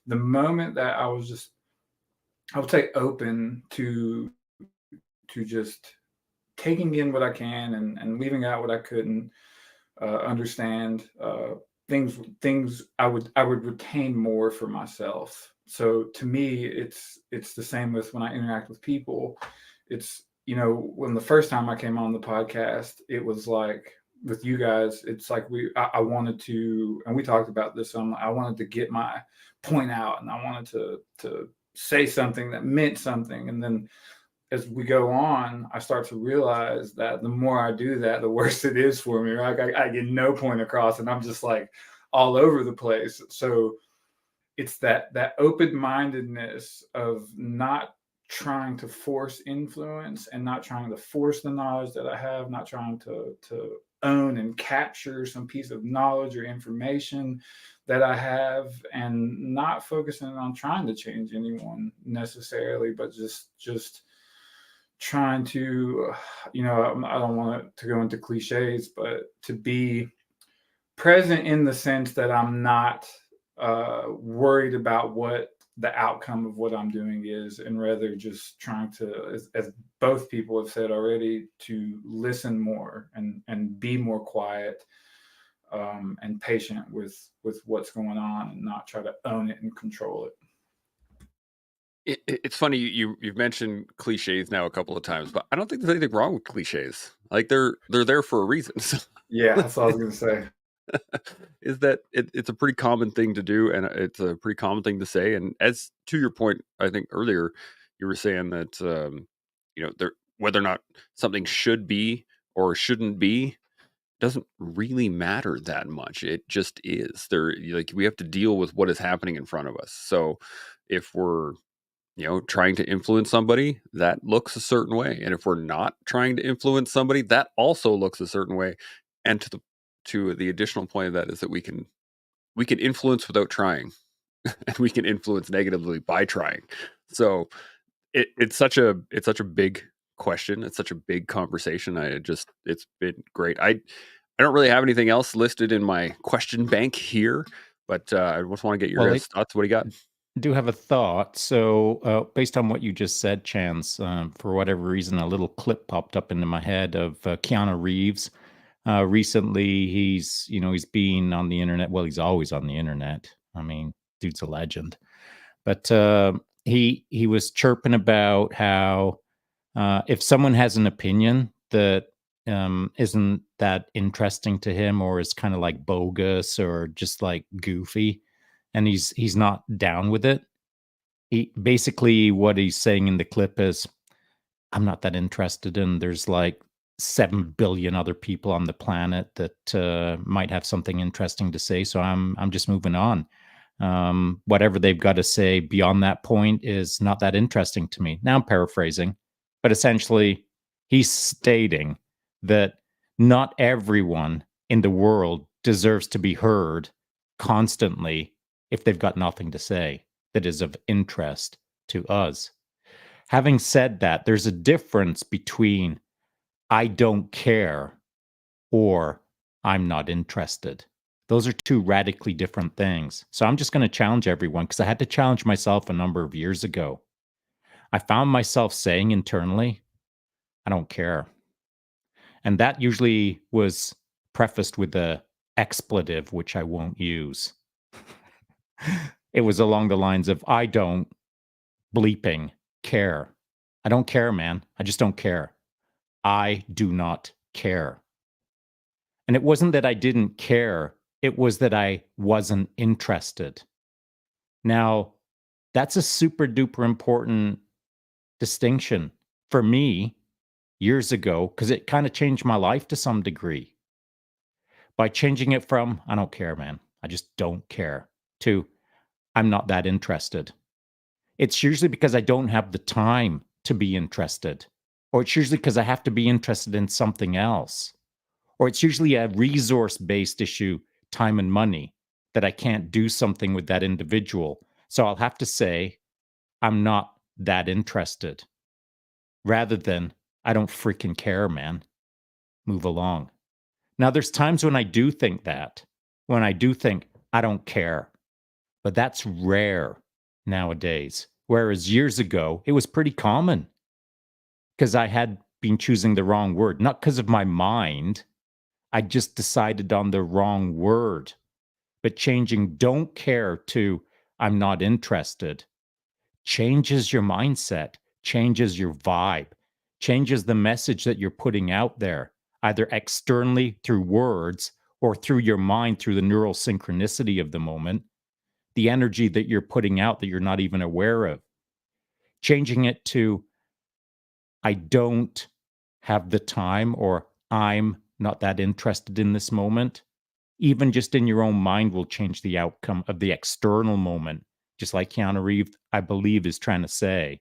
The moment that I would say open to just taking in what I can and leaving out what I couldn't understand, things I would retain more for myself. So to me, it's the same with when I interact with people. It's, when the first time I came on the podcast, it was like with you guys, it's like I wanted to, and we talked about this, I wanted to get my point out, and I wanted to say something that meant something. And then as we go on, I start to realize that the more I do that, the worse it is for me. Right? I get no point across, and I'm just like all over the place. So it's that open-mindedness of not trying to force influence and not trying to force the knowledge that I have, not trying to own and capture some piece of knowledge or information that I have, and not focusing on trying to change anyone necessarily, but just trying to, I don't want it to go into cliches, but to be present in the sense that I'm not worried about what the outcome of what I'm doing is, and rather just trying to, as both people have said already, to listen more and be more quiet and patient with what's going on, and not try to own it and control it.
It's funny you've mentioned cliches now a couple of times, but I don't think there's anything wrong with cliches. Like they're there for a reason. So
Yeah, that's what I was going to say.
is that it's a pretty common thing to do, and it's a pretty common thing to say. And as to your point, I think earlier you were saying that there, whether or not something should be or shouldn't be doesn't really matter that much. It just is. Like we have to deal with what is happening in front of us. So if we're trying to influence somebody, that looks a certain way. And if we're not trying to influence somebody, that also looks a certain way. And to the additional point of that is that we can influence without trying, and we can influence negatively by trying. So it's such a big question. It's such a big conversation. It's been great. I don't really have anything else listed in my question bank here, but I just want to get your guys' thoughts. What do you got?
Do have a thought. So, based on what you just said, Chance, for whatever reason, a little clip popped up into my head of Keanu Reeves. Recently, he's been on the internet. Well, he's always on the internet. I mean, dude's a legend. But he was chirping about how if someone has an opinion that isn't that interesting to him, or is kind of like bogus or just like goofy, and he's not down with it. He basically, what he's saying in the clip is, I'm not that interested in. There's like 7 billion other people on the planet that might have something interesting to say. So I'm just moving on. Whatever they've got to say beyond that point is not that interesting to me. Now I'm paraphrasing, but essentially he's stating that not everyone in the world deserves to be heard constantly if they've got nothing to say that is of interest to us. Having said that, there's a difference between I don't care or I'm not interested. Those are two radically different things. So I'm just going to challenge everyone, because I had to challenge myself a number of years ago. I found myself saying internally, I don't care. And that usually was prefaced with a expletive, which I won't use. It was along the lines of, I don't bleeping care. I don't care, man. I just don't care. I do not care. And it wasn't that I didn't care It was that I wasn't interested. Now, that's a super duper important distinction for me years ago, because it kind of changed my life to some degree. By changing it from, I don't care, man, I just don't care, to, I'm not that interested. It's usually because I don't have the time to be interested, or it's usually because I have to be interested in something else, or it's usually a resource based issue, time and money, that I can't do something with that individual. So I'll have to say, I'm not that interested, rather than, I don't freaking care, man. Move along. Now, there's times when I do think that, when I do think, I don't care, but that's rare nowadays. Whereas years ago, it was pretty common because I had been choosing the wrong word, not because of my mind. I just decided on the wrong word. But changing don't care to I'm not interested changes your mindset, changes your vibe, changes the message that you're putting out there, either externally through words or through your mind, through the neural synchronicity of the moment, the energy that you're putting out that you're not even aware of. Changing it to I don't have the time, or I'm not that interested in this moment, even just in your own mind, will change the outcome of the external moment. Just like Keanu Reeves, I believe, is trying to say,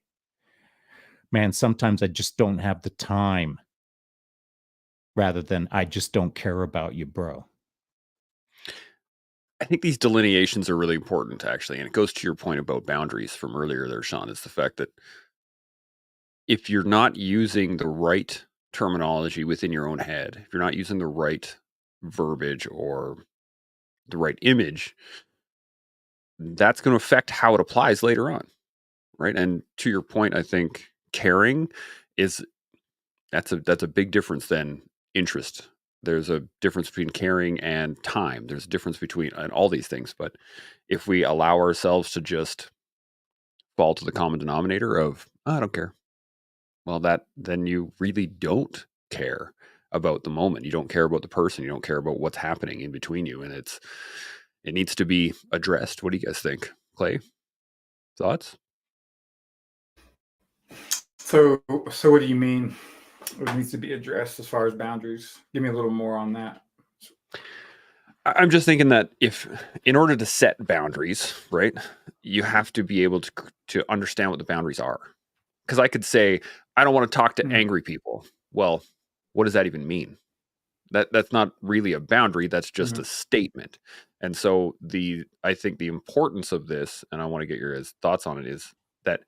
man, sometimes I just don't have the time, rather than I just don't care about you, bro.
I think these delineations are really important, actually. And it goes to your point about boundaries from earlier there, Sean, is the fact that if you're not using the right terminology within your own head, if you're not using the right verbiage or the right image, that's going to affect how it applies later on, right? And to your point, I think caring is that's a big difference than interest. There's a difference between caring and time. There's a difference between and all these things. But if we allow ourselves to just fall to the common denominator of "Oh, I don't care," well, then you really don't care about the moment. You don't care about the person. You don't care about what's happening in between you, and it needs to be addressed. What do you guys think, Clay? Thoughts?
So what do you mean? What needs to be addressed as far as boundaries? Give me a little more on that.
I'm just thinking that if, in order to set boundaries, right, you have to be able to understand what the boundaries are. Because I could say, I don't want to talk to angry people. Well, what does that even mean? That's not really a boundary. That's just a statement. And so I think the importance of this, and I want to get your thoughts on it, is that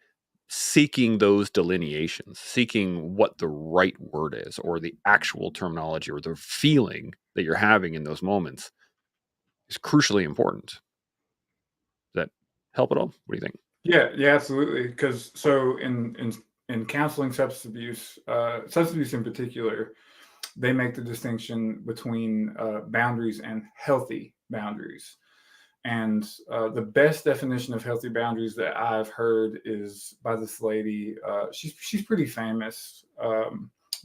seeking those delineations, seeking what the right word is, or the actual terminology, or the feeling that you're having in those moments, is crucially important. Does that help at all? What do you think?
Yeah, absolutely. Because so in counseling substance abuse in particular, they make the distinction between boundaries and healthy boundaries. And the best definition of healthy boundaries that I've heard is by this lady. She's pretty famous,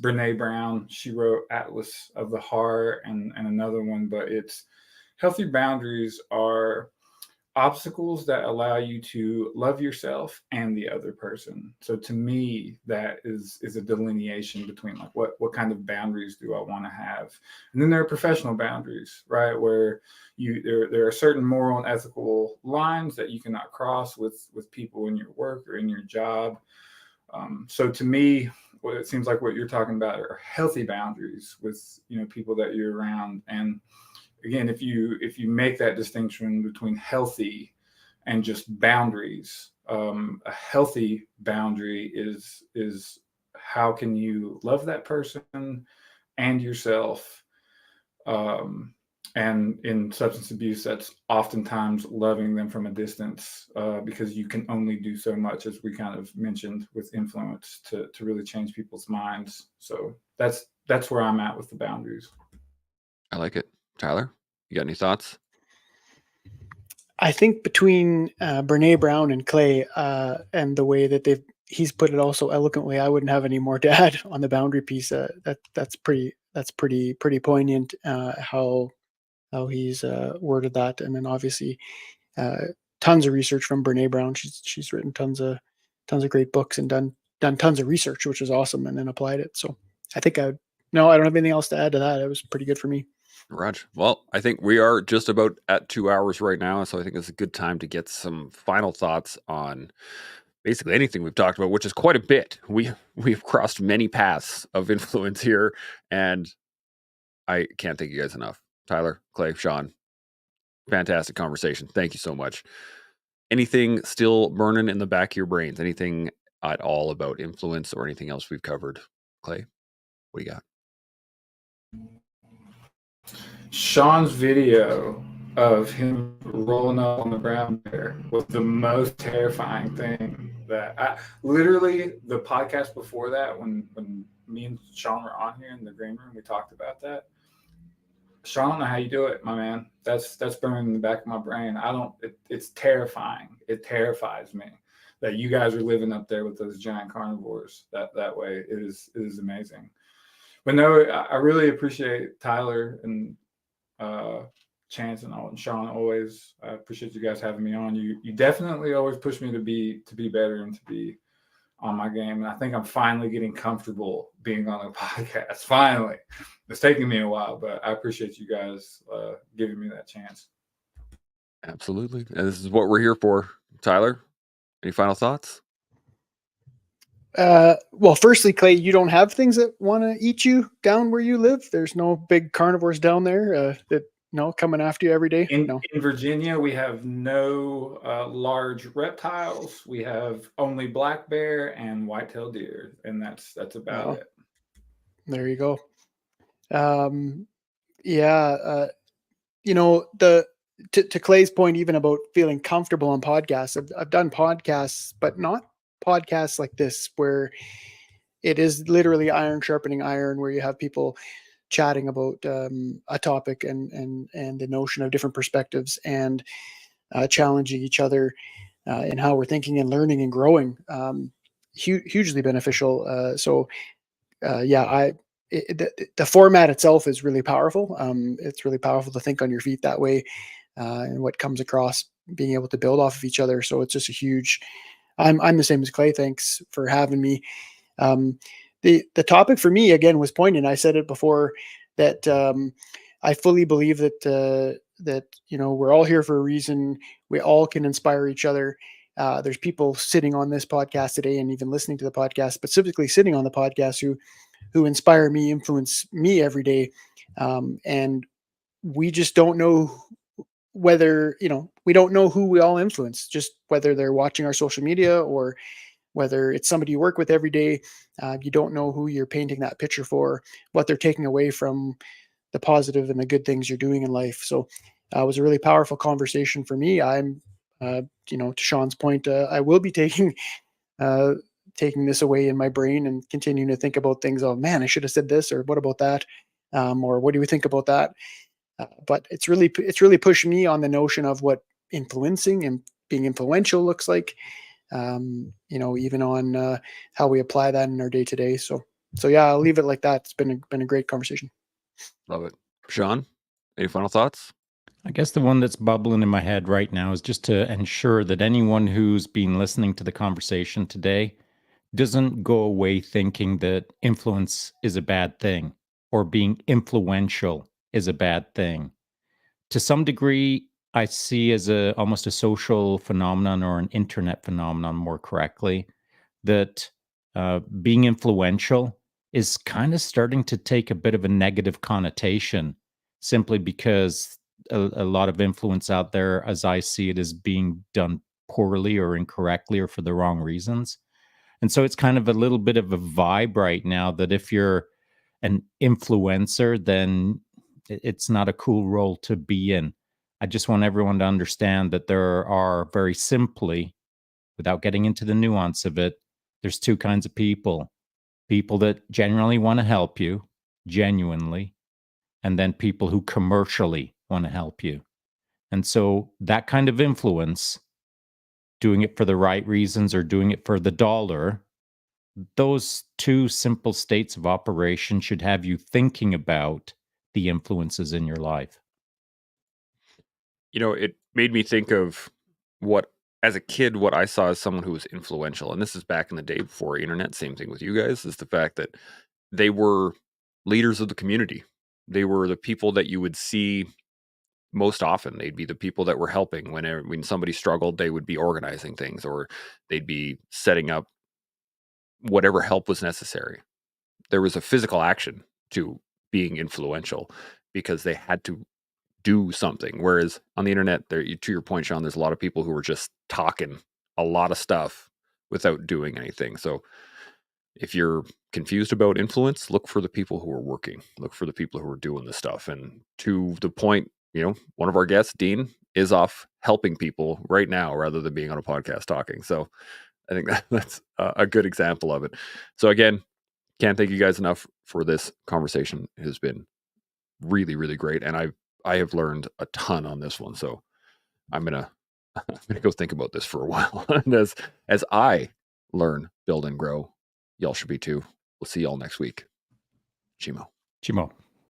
Brene Brown. She wrote Atlas of the Heart and another one. But it's healthy boundaries are obstacles that allow you to love yourself and the other person. So to me, that is a delineation between like what kind of boundaries do I want to have. And then there are professional boundaries, right? Where there are certain moral and ethical lines that you cannot cross with people in your work or in your job. So to me, what it seems like what you're talking about are healthy boundaries with people that you're around. And again, if you make that distinction between healthy and just boundaries, a healthy boundary is how can you love that person and yourself. And in substance abuse, that's oftentimes loving them from a distance, because you can only do so much, as we kind of mentioned, with influence to really change people's minds. So that's where I'm at with the boundaries.
I like it. Tyler, you got any thoughts?
I think between Brene Brown and Clay, and the way that he's put it also eloquently, I wouldn't have any more to add on the boundary piece. That's pretty poignant. How how he's worded that. And then obviously tons of research from Brene Brown. She's written tons of great books and done tons of research, which is awesome, and then applied it. So I think I don't have anything else to add to that. It was pretty good for me.
Raj. Well, I think we are just about at 2 hours right now, so I think it's a good time to get some final thoughts on basically anything we've talked about, which is quite a bit. We've crossed many paths of influence here, and I can't thank you guys enough. Tyler, Clay, Sean, fantastic conversation. Thank you so much. Anything still burning in the back of your brains? Anything at all about influence or anything else we've covered? Clay, what do you got?
Sean's video of him rolling up on the brown bear was the most terrifying thing that literally the podcast before that, when me and Sean were on here in the green room, we talked about that. Sean, I don't know how you do it, my man. That's burning in the back of my brain. It's terrifying. It terrifies me that you guys are living up there with those giant carnivores that way. It is amazing. But no, I really appreciate Tyler and Chance and Sean always. I appreciate you guys having me on. You definitely always push me to be better and to be on my game. And I think I'm finally getting comfortable being on a podcast. Finally. It's taking me a while, but I appreciate you guys giving me that chance.
Absolutely. And this is what we're here for. Tyler, any final thoughts?
Well, firstly, Clay, you don't have things that want to eat you down where you live. There's no big carnivores down there that coming after you every day.
In Virginia, we have no large reptiles. We have only black bear and white-tailed deer, and that's about it.
There you go. To Clay's point, even about feeling comfortable on podcasts, I've done podcasts, but not podcasts like this, where it is literally iron sharpening iron, where you have people chatting about a topic and the notion of different perspectives and challenging each other in how we're thinking and learning and growing. Hugely beneficial. The format itself is really powerful. It's really powerful to think on your feet that way, and what comes across, being able to build off of each other. So it's just a huge. I'm the same as Clay. Thanks for having me. The topic for me again was poignant. I said it before that I fully believe that we're all here for a reason. We all can inspire each other. There's people sitting on this podcast today and even listening to the podcast, specifically sitting on the podcast, who inspire me, influence me every day. And we just don't know whether, we don't know who we all influence, just whether they're watching our social media or whether it's somebody you work with every day. You don't know who you're painting that picture for, what they're taking away from the positive and the good things you're doing in life. So it was a really powerful conversation for me. I'm, to Sean's point, I will be taking this away in my brain and continuing to think about things. Oh man, I should have said this, or what about that? Or what do we think about that? But it's really pushed me on the notion of what influencing and being influential looks like. Even on how we apply that in our day to day. So yeah, I'll leave it like that. It's been a great conversation.
Love it. Sean, any final thoughts?
I guess the one that's bubbling in my head right now is just to ensure that anyone who's been listening to the conversation today doesn't go away thinking that influence is a bad thing or being influential is a bad thing. To some degree, I see as almost a social phenomenon, or an internet phenomenon more correctly, that being influential is kind of starting to take a bit of a negative connotation, simply because a lot of influence out there, as I see it, is being done poorly or incorrectly or for the wrong reasons. And so it's kind of a little bit of a vibe right now that if you're an influencer, then it's not a cool role to be in. I just want everyone to understand that there are, very simply, without getting into the nuance of it, there's two kinds of people. People that genuinely want to help you, genuinely, and then people who commercially want to help you. And so that kind of influence, doing it for the right reasons or doing it for the dollar, those two simple states of operation should have you thinking about the influences in your life.
It made me think of what, as a kid, what I saw as someone who was influential. And this is back in the day before internet. Same thing with you guys, is the fact that they were leaders of the community. They were the people that you would see most often. They'd be the people that were helping when somebody struggled. They would be organizing things, or they'd be setting up whatever help was necessary. There was a physical action to being influential because they had to do something. Whereas on the internet, there, to your point, Sean, there's a lot of people who are just talking a lot of stuff without doing anything. So if you're confused about influence, look for the people who are working, look for the people who are doing the stuff. And to the point, one of our guests, Dean, is off helping people right now rather than being on a podcast talking. So I think that's a good example of it. So again, can't thank you guys enough for this conversation. It has been really, really great. And I have learned a ton on this one. So I'm gonna go think about this for a while. And as I learn, build, and grow, y'all should be too. We'll see y'all next week. Chimo.
Chimo.